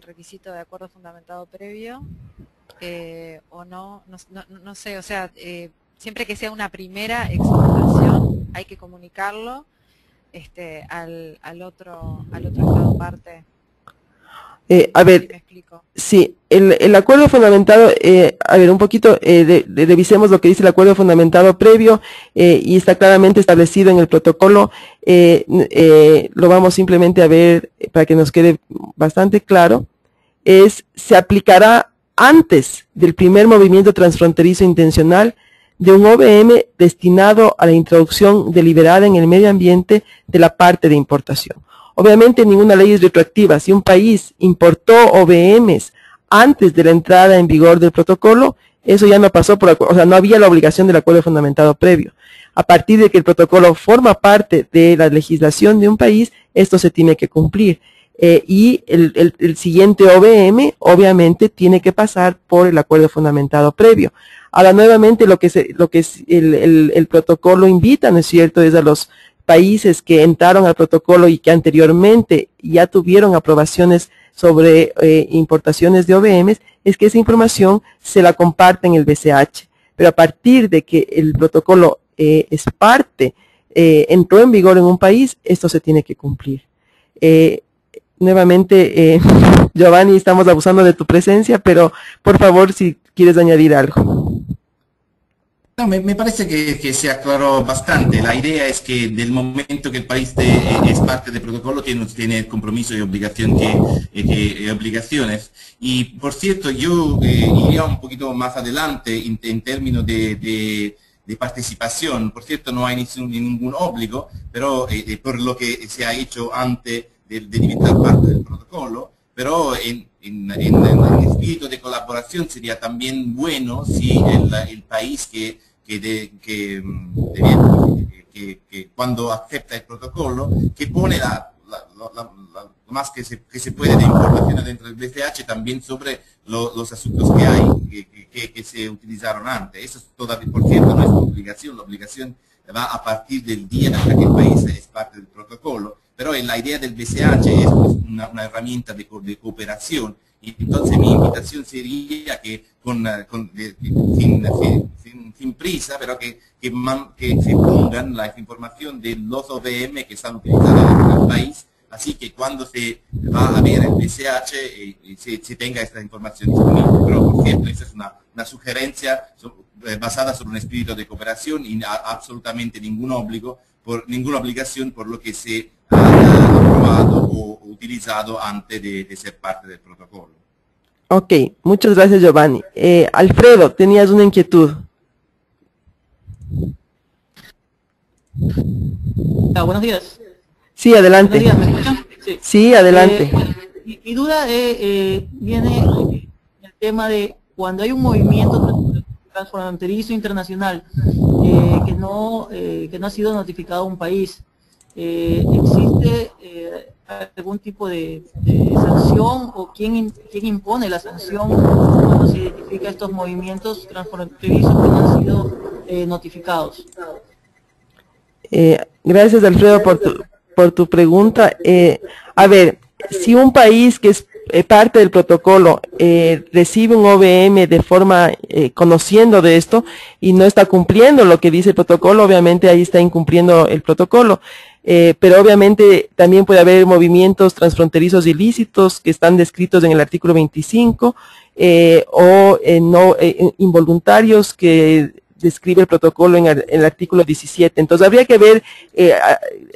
requisito de acuerdo fundamentado previo, o no sé, o sea, siempre que sea una primera exportación hay que comunicarlo al otro estado parte. A ver, sí, el acuerdo fundamentado, a ver, un poquito, revisemos lo que dice el acuerdo fundamentado previo, y está claramente establecido en el protocolo. Lo vamos simplemente a ver para que nos quede bastante claro. Se aplicará antes del primer movimiento transfronterizo intencional de un OVM destinado a la introducción deliberada en el medio ambiente de la parte de importación. Obviamente ninguna ley es retroactiva. Si un país importó OVMs antes de la entrada en vigor del protocolo, eso ya no pasó o sea, no había la obligación del acuerdo fundamentado previo. A partir de que el protocolo forma parte de la legislación de un país, esto se tiene que cumplir. Y el siguiente OVM obviamente tiene que pasar por el acuerdo fundamentado previo. Ahora nuevamente lo que el protocolo invita, ¿no es cierto?, es a los países que entraron al protocolo y que anteriormente ya tuvieron aprobaciones sobre importaciones de OVMs, es que esa información se la comparte en el BCH. Pero a partir de que el protocolo es parte, entró en vigor en un país, esto se tiene que cumplir. Nuevamente, Giovanni, estamos abusando de tu presencia, pero por favor, si quieres añadir algo. No, me parece que se aclaró bastante. La idea es que del momento que el país es parte del protocolo tiene compromiso y obligaciones. Y por cierto, yo iría un poquito más adelante en términos de participación. Por cierto, no hay ningún obligo, pero por lo que se ha hecho antes de diventar parte del protocolo, pero en espíritu de colaboración sería también bueno si el país que cuando acepta el protocolo, que pone lo más que se puede de información dentro del BCH también sobre los asuntos que hay, que se utilizaron antes. Eso es todavía, por cierto, no es una obligación. La obligación va a partir del día en que el país es parte del protocolo, pero la idea del BCH es una herramienta de cooperación. Y entonces mi invitación sería que sin prisa, pero que se pongan la información de los OVM que están utilizados en el país, así que cuando se va a ver el BCH se tenga esta información disponible. Pero por cierto, esa es una sugerencia basada sobre un espíritu de cooperación y absolutamente ninguna obligación por lo que se ha aprobado o utilizado antes de ser parte del protocolo. Ok, muchas gracias, Giovanni. Alfredo, tenías una inquietud. Buenos días. Sí, adelante. Buenos días, ¿me escuchan? Sí, adelante. Mi duda viene en el tema de cuando hay un movimiento transfronterizo internacional que no ha sido notificado a un país. ¿Existe algún tipo de sanción o quién impone la sanción cuando se identifica estos movimientos transfronterizos que no han sido notificados? Gracias, Alfredo, por tu pregunta. A ver, si un país que es parte del protocolo recibe un OVM de forma conociendo de esto y no está cumpliendo lo que dice el protocolo, obviamente ahí está incumpliendo el protocolo. Pero obviamente también puede haber movimientos transfronterizos ilícitos que están descritos en el artículo 25 o involuntarios que describe el protocolo en el artículo 17. Entonces habría que ver,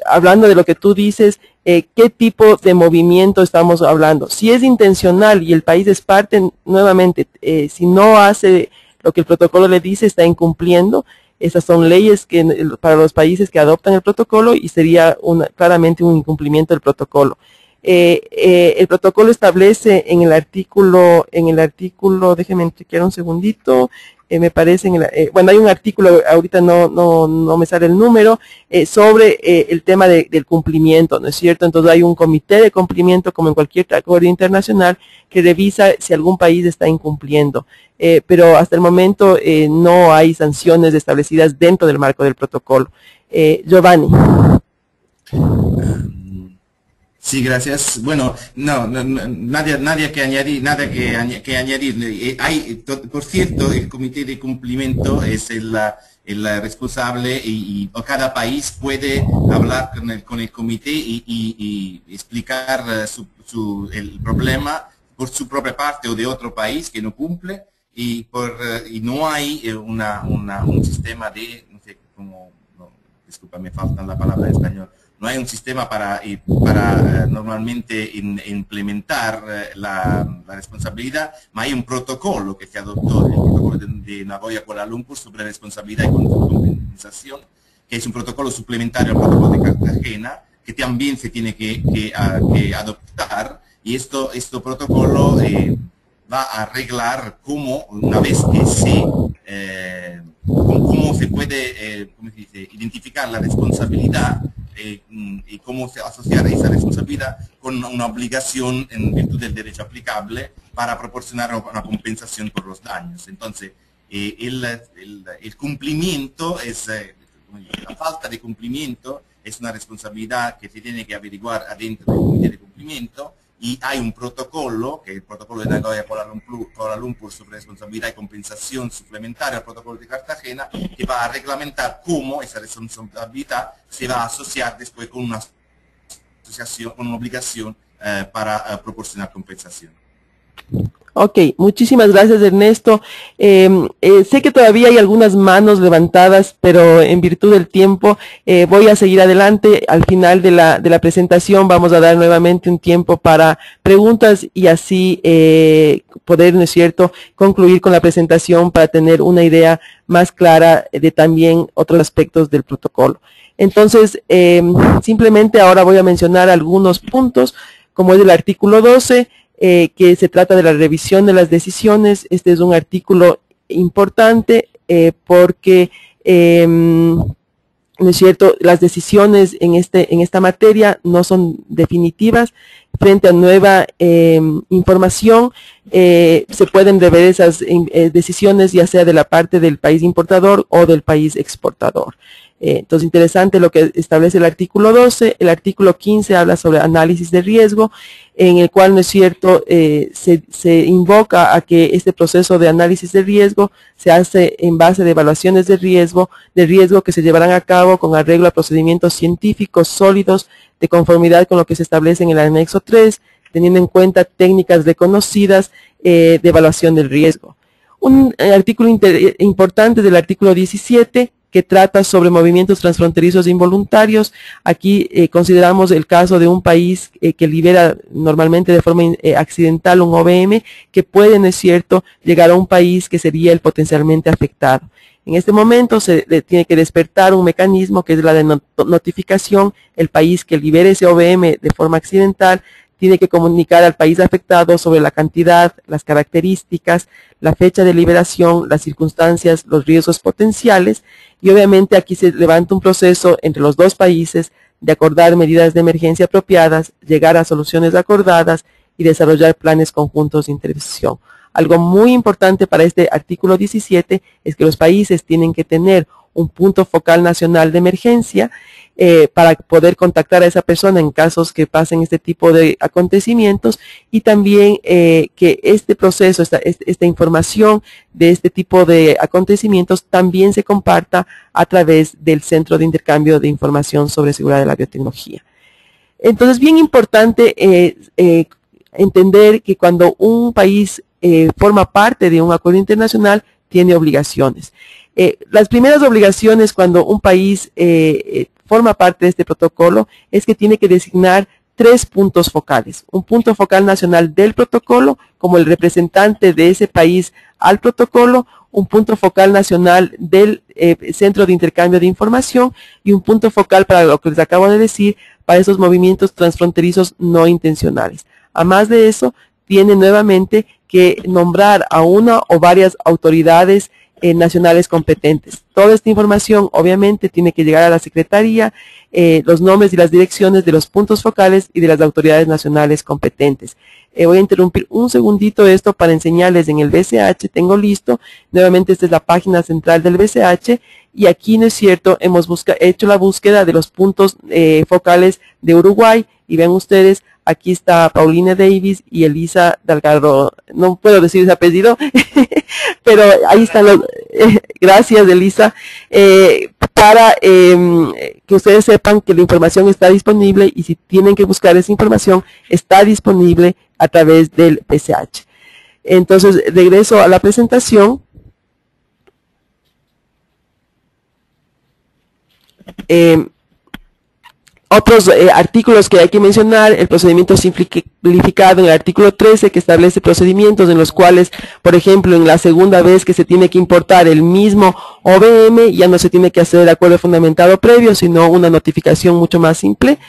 hablando de lo que tú dices, qué tipo de movimiento estamos hablando. Si es intencional y el país es parte, nuevamente, si no hace lo que el protocolo le dice, está incumpliendo. Esas son leyes para los países que adoptan el protocolo y sería claramente un incumplimiento del protocolo. El protocolo establece en el artículo, déjenme chequear un segundito, me parece, bueno, hay un artículo, ahorita no me sale el número, sobre el tema del cumplimiento, ¿no es cierto? Entonces hay un comité de cumplimiento, como en cualquier acuerdo internacional, que revisa si algún país está incumpliendo. Pero hasta el momento no hay sanciones establecidas dentro del marco del protocolo. Giovanni. Sí, gracias. Bueno, nada que añadir. Por cierto, el comité de cumplimiento es el responsable y cada país puede hablar con el comité y explicar el problema por su propia parte o de otro país que no cumple y no hay un sistema de, no sé cómo, disculpa, me falta la palabra en español. No hay un sistema para normalmente implementar la responsabilidad, pero hay un protocolo que se adoptó, el protocolo de Nagoya Kuala Lumpur sobre responsabilidad y compensación, que es un protocolo suplementario al protocolo de Cartagena, que también se tiene que adoptar, y este protocolo va a arreglar cómo, una vez que cómo se puede identificar la responsabilidad y cómo se asociar esa responsabilidad con una obligación en virtud del derecho aplicable para proporcionar una compensación por los daños. Entonces, el cumplimiento la falta de cumplimiento es una responsabilidad que se tiene que averiguar adentro del comité de cumplimiento, y hay un protocolo, que es el protocolo de Nagoya Kuala Lumpur sobre responsabilidad y compensación suplementaria al protocolo de Cartagena, que va a reglamentar cómo esa responsabilidad se va a asociar después con una asociación, con una obligación para proporcionar compensación. Ok, muchísimas gracias, Ernesto. Sé que todavía hay algunas manos levantadas, pero en virtud del tiempo voy a seguir adelante. Al final de la presentación vamos a dar nuevamente un tiempo para preguntas y así poder, ¿no es cierto?, concluir con la presentación para tener una idea más clara de también otros aspectos del protocolo. Entonces, simplemente ahora voy a mencionar algunos puntos, como es el artículo 12, que se trata de la revisión de las decisiones. Este es un artículo importante porque, ¿no es cierto?, las decisiones en esta materia no son definitivas. Frente a nueva información, se pueden rever esas decisiones ya sea de la parte del país importador o del país exportador. Entonces, interesante lo que establece el artículo 12. El artículo 15 habla sobre análisis de riesgo, en el cual, ¿no es cierto?, se invoca a que este proceso de análisis de riesgo se hace en base de evaluaciones de riesgo que se llevarán a cabo con arreglo a procedimientos científicos sólidos de conformidad con lo que se establece en el anexo 3, teniendo en cuenta técnicas reconocidas de evaluación del riesgo. Un artículo importante del artículo 17, que trata sobre movimientos transfronterizos involuntarios. Aquí consideramos el caso de un país que libera normalmente de forma accidental un OVM que puede, ¿no es cierto?, llegar a un país que sería el potencialmente afectado. En este momento se tiene que despertar un mecanismo que es la de notificación. El país que libere ese OVM de forma accidental tiene que comunicar al país afectado sobre la cantidad, las características, la fecha de liberación, las circunstancias, los riesgos potenciales, y obviamente aquí se levanta un proceso entre los dos países de acordar medidas de emergencia apropiadas, llegar a soluciones acordadas y desarrollar planes conjuntos de intervención. Algo muy importante para este artículo 17 es que los países tienen que tener un punto focal nacional de emergencia para poder contactar a esa persona en casos que pasen este tipo de acontecimientos, y también que este proceso, esta información de este tipo de acontecimientos también se comparta a través del Centro de Intercambio de Información sobre Seguridad de la Biotecnología. Entonces, bien importante entender que cuando un país forma parte de un acuerdo internacional, tiene obligaciones. Las primeras obligaciones cuando un país forma parte de este protocolo es que tiene que designar 3 puntos focales. Un punto focal nacional del protocolo como el representante de ese país al protocolo, un punto focal nacional del Centro de Intercambio de Información y un punto focal, para lo que les acabo de decir, para esos movimientos transfronterizos no intencionales. A más de eso, tiene nuevamente que nombrar a una o varias autoridades nacionales competentes. Toda esta información obviamente tiene que llegar a la Secretaría, los nombres y las direcciones de los puntos focales y de las autoridades nacionales competentes. Voy a interrumpir un segundito esto para enseñarles en el BCH, tengo listo, nuevamente esta es la página central del BCH, y aquí, ¿no es cierto?, hemos hecho la búsqueda de los puntos focales de Uruguay, y ven ustedes, aquí está Paulina Davis y Elisa Delgado, no puedo decir ese apellido, pero ahí están los, gracias Elisa, para que ustedes sepan que la información está disponible, y si tienen que buscar esa información, está disponible a través del PCH. Entonces, regreso a la presentación. Otros artículos que hay que mencionar: el procedimiento simplificado en el artículo 13, que establece procedimientos en los cuales, por ejemplo, en la segunda vez que se tiene que importar el mismo OVM, ya no se tiene que hacer el acuerdo fundamentado previo, sino una notificación mucho más simple.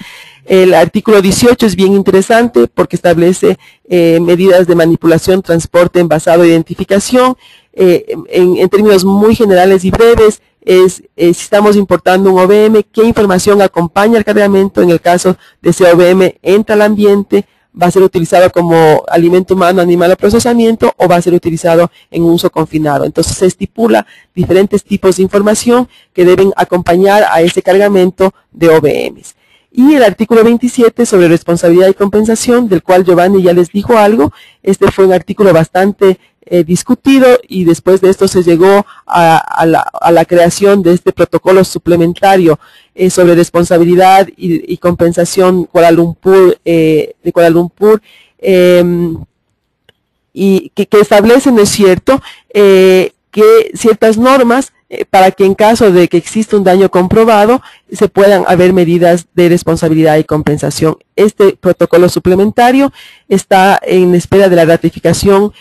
El artículo 18 es bien interesante porque establece medidas de manipulación, transporte, envasado e identificación. En términos muy generales y breves, si estamos importando un OVM, qué información acompaña el cargamento en el caso de ese OVM entra al ambiente, va a ser utilizado como alimento humano, animal o procesamiento, o va a ser utilizado en uso confinado. Entonces se estipula diferentes tipos de información que deben acompañar a ese cargamento de OVMs. Y el artículo 27 sobre responsabilidad y compensación, del cual Giovanni ya les dijo algo. Este fue un artículo bastante discutido, y después de esto se llegó a la creación de este protocolo suplementario sobre responsabilidad y compensación Kuala Lumpur, de Kuala Lumpur, y que establece, ¿no es cierto?, que ciertas normas para que en caso de que exista un daño comprobado se puedan haber medidas de responsabilidad y compensación. Este protocolo suplementario está en espera de la ratificación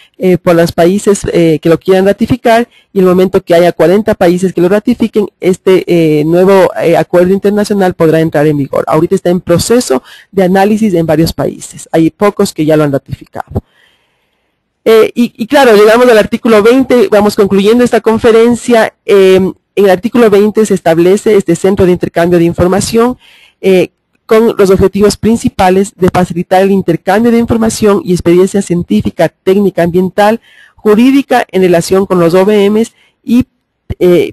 por los países que lo quieran ratificar, y el momento que haya 40 países que lo ratifiquen, este nuevo acuerdo internacional podrá entrar en vigor. Ahorita está en proceso de análisis en varios países. Hay pocos que ya lo han ratificado. Y claro, llegamos al artículo 20, vamos concluyendo esta conferencia. En el artículo 20 se establece este centro de intercambio de información con los objetivos principales de facilitar el intercambio de información y experiencia científica, técnica, ambiental, jurídica en relación con los OVMs. ¿Y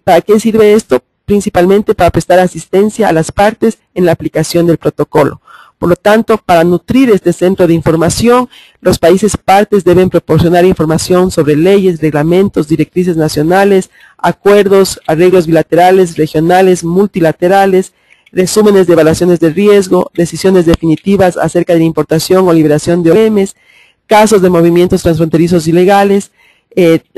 para qué sirve esto? Principalmente para prestar asistencia a las partes en la aplicación del protocolo. Por lo tanto, para nutrir este centro de información, los países partes deben proporcionar información sobre leyes, reglamentos, directrices nacionales, acuerdos, arreglos bilaterales, regionales, multilaterales, resúmenes de evaluaciones de riesgo, decisiones definitivas acerca de la importación o liberación de OVMs, casos de movimientos transfronterizos ilegales,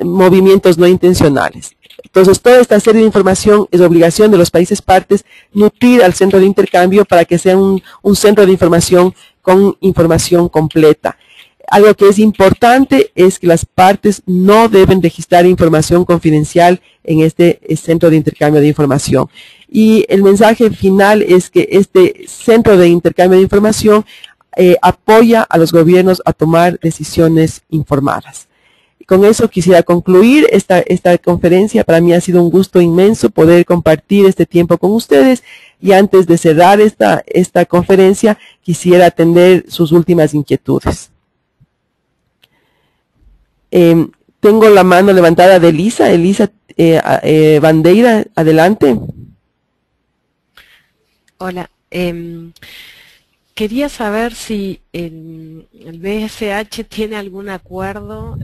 movimientos no intencionales. Entonces, toda esta serie de información es obligación de los países partes nutrir al centro de intercambio para que sea un centro de información con información completa. Algo que es importante es que las partes no deben registrar información confidencial en este centro de intercambio de información. Y el mensaje final es que este centro de intercambio de información apoya a los gobiernos a tomar decisiones informadas. Con eso quisiera concluir esta conferencia. Para mí ha sido un gusto inmenso poder compartir este tiempo con ustedes, y antes de cerrar esta conferencia quisiera atender sus últimas inquietudes. Tengo la mano levantada de Elisa. Elisa Bandeira, adelante. Hola. Quería saber si el BSH tiene algún acuerdo,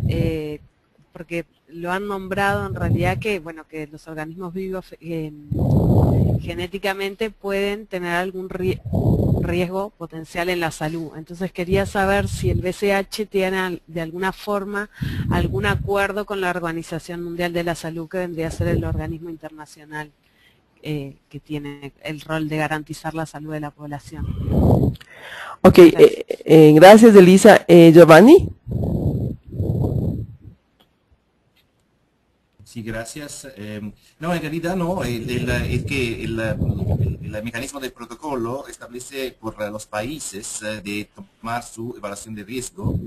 porque lo han nombrado en realidad que, bueno, que los organismos vivos genéticamente pueden tener algún riesgo potencial en la salud. Entonces quería saber si el BSH tiene de alguna forma algún acuerdo con la Organización Mundial de la Salud, que vendría a ser el organismo internacional que tiene el rol de garantizar la salud de la población. Ok, gracias Elisa. Giovanni. Sí, gracias. No, en realidad no, es que el mecanismo del protocolo establece por los países de tomar su evaluación de riesgo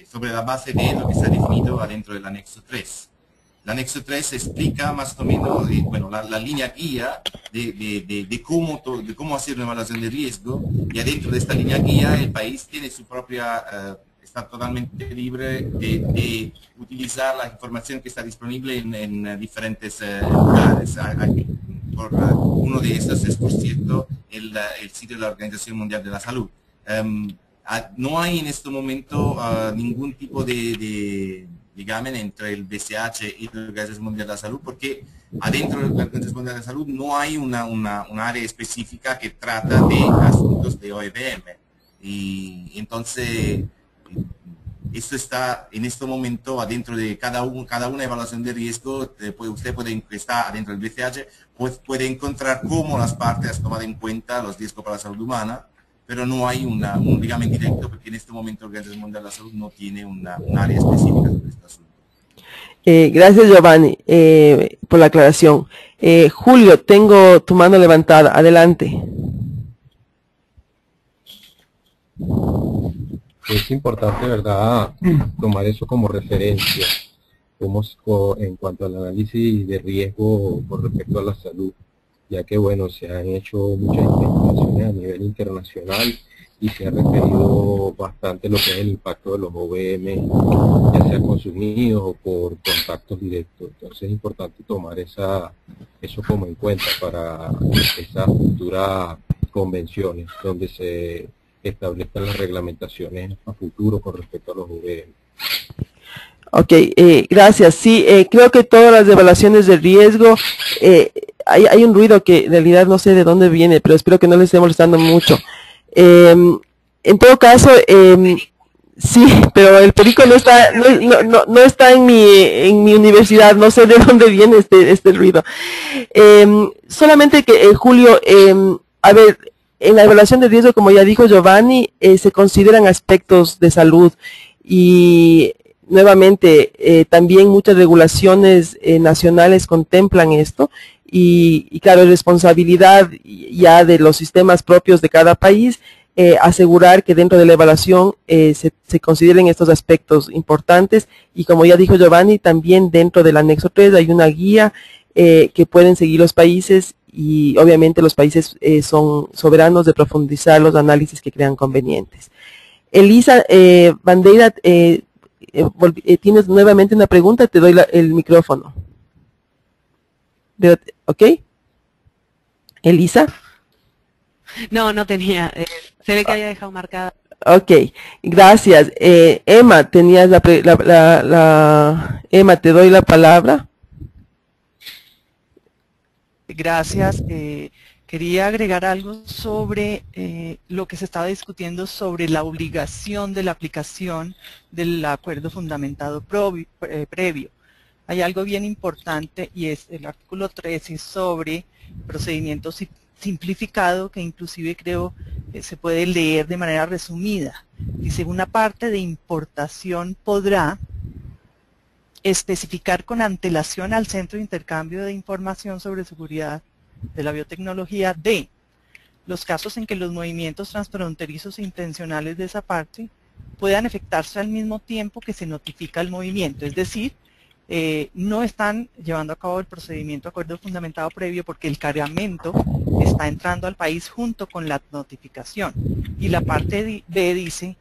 sobre la base de lo que está definido adentro del anexo 3. El anexo 3 explica más o menos bueno, la línea guía de cómo hacer una evaluación de riesgo, y adentro de esta línea guía el país tiene su propia, está totalmente libre de utilizar la información que está disponible en diferentes lugares. Uno de estos es, por cierto, el sitio de la Organización Mundial de la Salud. No hay en este momento ningún tipo de ligamen entre el BSH y la Organización Mundial de la Salud, porque adentro de la Organización Mundial de la Salud no hay un área específica que trata de asuntos de OVM. Y entonces, esto está en este momento adentro de cada una evaluación de riesgo. Usted puede estar adentro del BCH, puede encontrar cómo las partes han tomado en cuenta los riesgos para la salud humana, pero no hay un ligamen directo, porque en este momento la Organización Mundial de la Salud no tiene un área específica sobre este asunto. Gracias Giovanni por la aclaración. Julio, tengo tu mano levantada. Adelante. Es importante, ¿verdad?, tomar eso como referencia, en cuanto al análisis de riesgo con respecto a la salud. ya que bueno, se han hecho muchas investigaciones a nivel internacional y se ha referido bastante lo que es el impacto de los OVM, ya sea consumidos o por contactos directos. Entonces es importante tomar eso como en cuenta para esas futuras convenciones donde se establezcan las reglamentaciones a futuro con respecto a los OVM. Ok, gracias. Sí, creo que todas las evaluaciones de riesgo, hay un ruido que en realidad no sé de dónde viene, pero espero que no les esté molestando mucho. En todo caso, sí, pero el perico no está en mi universidad, no sé de dónde viene este ruido. Solamente que, Julio, a ver, en la evaluación de riesgo, como ya dijo Giovanni, se consideran aspectos de salud y nuevamente también muchas regulaciones nacionales contemplan esto y claro, es responsabilidad ya de los sistemas propios de cada país asegurar que dentro de la evaluación se consideren estos aspectos importantes y como ya dijo Giovanni, también dentro del anexo 3 hay una guía que pueden seguir los países y obviamente los países son soberanos de profundizar los análisis que crean convenientes. Elisa Bandeira, tienes nuevamente una pregunta, te doy el micrófono. ¿Ok? Elisa. No tenía. Se ve que había dejado marcada. Ok, gracias. Emma, tenías Emma, te doy la palabra. Gracias. Quería agregar algo sobre lo que se estaba discutiendo sobre la obligación de la aplicación del acuerdo fundamentado previo. Hay algo bien importante y es el artículo 13 sobre procedimientos simplificado que inclusive creo se puede leer de manera resumida. Dice, una parte de importación podrá especificar con antelación al Centro de Intercambio de Información sobre Seguridad de la Biotecnología de los casos en que los movimientos transfronterizos intencionales de esa parte puedan efectuarse al mismo tiempo que se notifica el movimiento, es decir, no están llevando a cabo el procedimiento de acuerdo fundamentado previo porque el cargamento está entrando al país junto con la notificación. Y la parte B dice,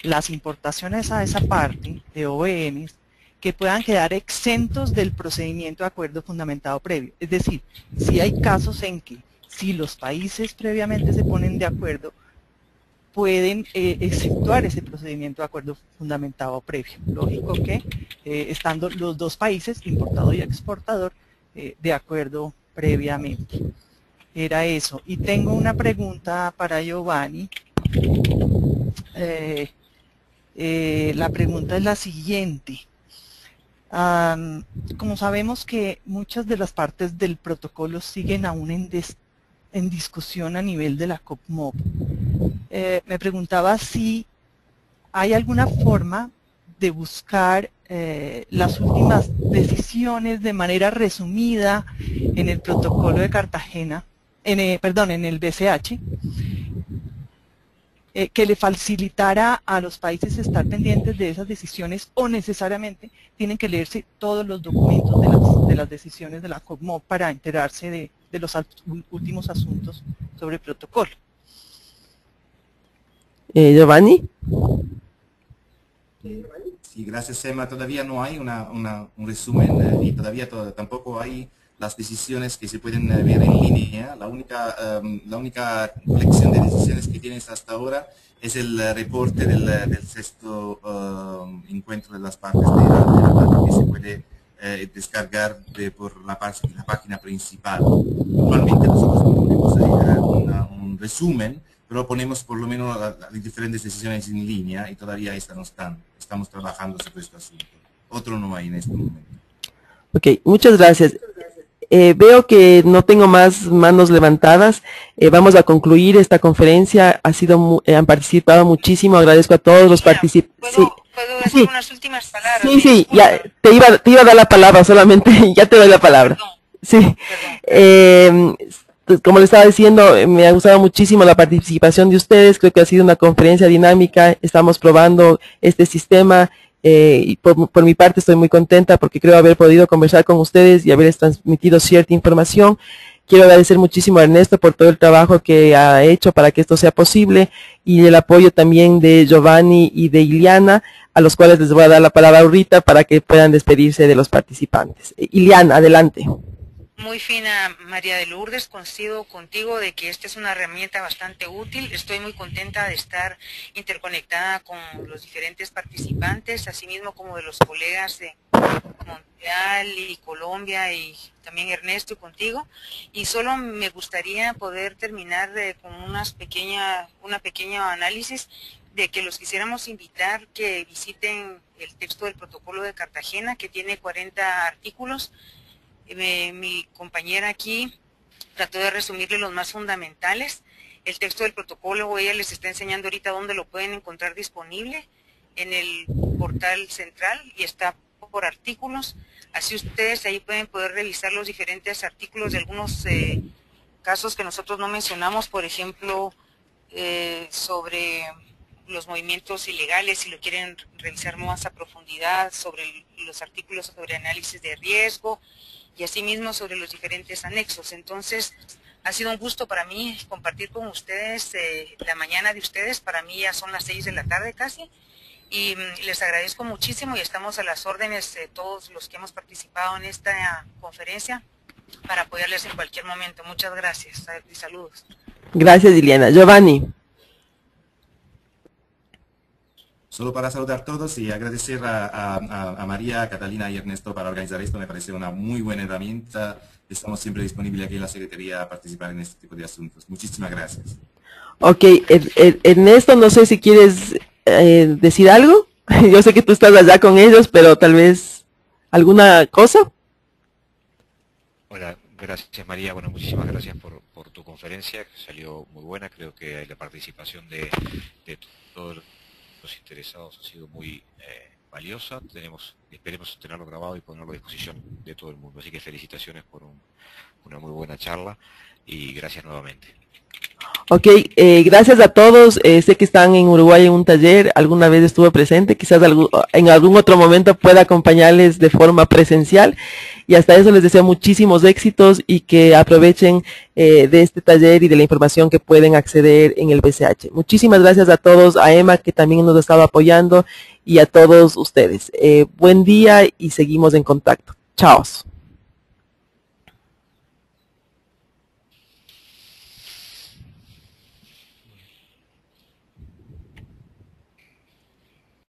las importaciones a esa parte de OVMs que puedan quedar exentos del procedimiento de acuerdo fundamentado previo. Es decir, si hay casos en que si los países previamente se ponen de acuerdo, pueden exceptuar ese procedimiento de acuerdo fundamentado previo. Lógico que estando los dos países, importador y exportador, de acuerdo previamente. Era eso. Y tengo una pregunta para Giovanni. La pregunta es la siguiente. Como sabemos que muchas de las partes del protocolo siguen aún en discusión a nivel de la COPMOP, me preguntaba si hay alguna forma de buscar las últimas decisiones de manera resumida en el protocolo de Cartagena, en el BCH, que le facilitara a los países estar pendientes de esas decisiones o necesariamente tienen que leerse todos los documentos de las decisiones de la COPMOP para enterarse de los últimos asuntos sobre el protocolo. Giovanni. Sí, gracias Emma. Todavía no hay un resumen y todavía tampoco hay las decisiones que se pueden ver en línea. La única colección de decisiones que tienes hasta ahora es el reporte del sexto encuentro de las partes de la que se puede descargar por la página principal. Normalmente nosotros ponemos un resumen, pero ponemos por lo menos las diferentes decisiones en línea y todavía estamos trabajando sobre este asunto. Otro no hay en este momento. Ok, muchas gracias. Veo que no tengo más manos levantadas. Vamos a concluir esta conferencia. Han participado muchísimo. Agradezco a todos los participantes. ¿Puedo decir unas últimas palabras? Sí, ya te iba a dar la palabra solamente. Ya te doy la palabra. Sí. Como le estaba diciendo, me ha gustado muchísimo la participación de ustedes. Creo que ha sido una conferencia dinámica. Estamos probando este sistema. Y por mi parte estoy muy contenta porque creo haber podido conversar con ustedes y haberles transmitido cierta información Quiero agradecer muchísimo a Ernesto por todo el trabajo que ha hecho para que esto sea posible y el apoyo también de Giovanni y de Iliana, a los cuales les voy a dar la palabra ahorita para que puedan despedirse de los participantes. Iliana, adelante. Muy fina, María de Lourdes, coincido contigo de que esta es una herramienta bastante útil. Estoy muy contenta de estar interconectada con los diferentes participantes, asimismo como de los colegas de Montreal y Colombia y también Ernesto y contigo. Y solo me gustaría poder terminar con una pequeño análisis de que los quisiéramos invitar que visiten el texto del protocolo de Cartagena, que tiene 40 artículos. Mi compañera aquí trató de resumirle los más fundamentales. El texto del protocolo, ella les está enseñando ahorita dónde lo pueden encontrar disponible en el portal central y está por artículos. Así ustedes ahí pueden poder revisar los diferentes artículos de algunos casos que nosotros no mencionamos, por ejemplo, sobre los movimientos ilegales, si lo quieren revisar más a profundidad, sobre los artículos sobre análisis de riesgo, y asimismo sobre los diferentes anexos. Entonces, ha sido un gusto para mí compartir con ustedes la mañana de ustedes. Para mí ya son las 6 de la tarde casi, y les agradezco muchísimo y estamos a las órdenes de todos los que hemos participado en esta conferencia para apoyarles en cualquier momento. Muchas gracias y saludos. Gracias, Iliana. Giovanni. Solo para saludar a todos y agradecer a María, a Catalina y Ernesto para organizar esto. Me parece una muy buena herramienta. Estamos siempre disponibles aquí en la Secretaría a participar en este tipo de asuntos. Muchísimas gracias. Ok, Ernesto, no sé si quieres decir algo. Yo sé que tú estás allá con ellos, pero tal vez alguna cosa. Hola, gracias María. Bueno, muchísimas gracias por tu conferencia, que salió muy buena. Creo que la participación de todos los interesados ha sido muy valiosa. Esperemos tenerlo grabado y ponerlo a disposición de todo el mundo. Así que felicitaciones por una muy buena charla y gracias nuevamente. Ok, gracias a todos. Sé que están en Uruguay en un taller, alguna vez estuve presente, quizás en algún otro momento pueda acompañarles de forma presencial, y hasta eso les deseo muchísimos éxitos y que aprovechen de este taller y de la información que pueden acceder en el BCH. Muchísimas gracias a todos, a Emma que también nos ha estado apoyando y a todos ustedes. Buen día y seguimos en contacto. Chao.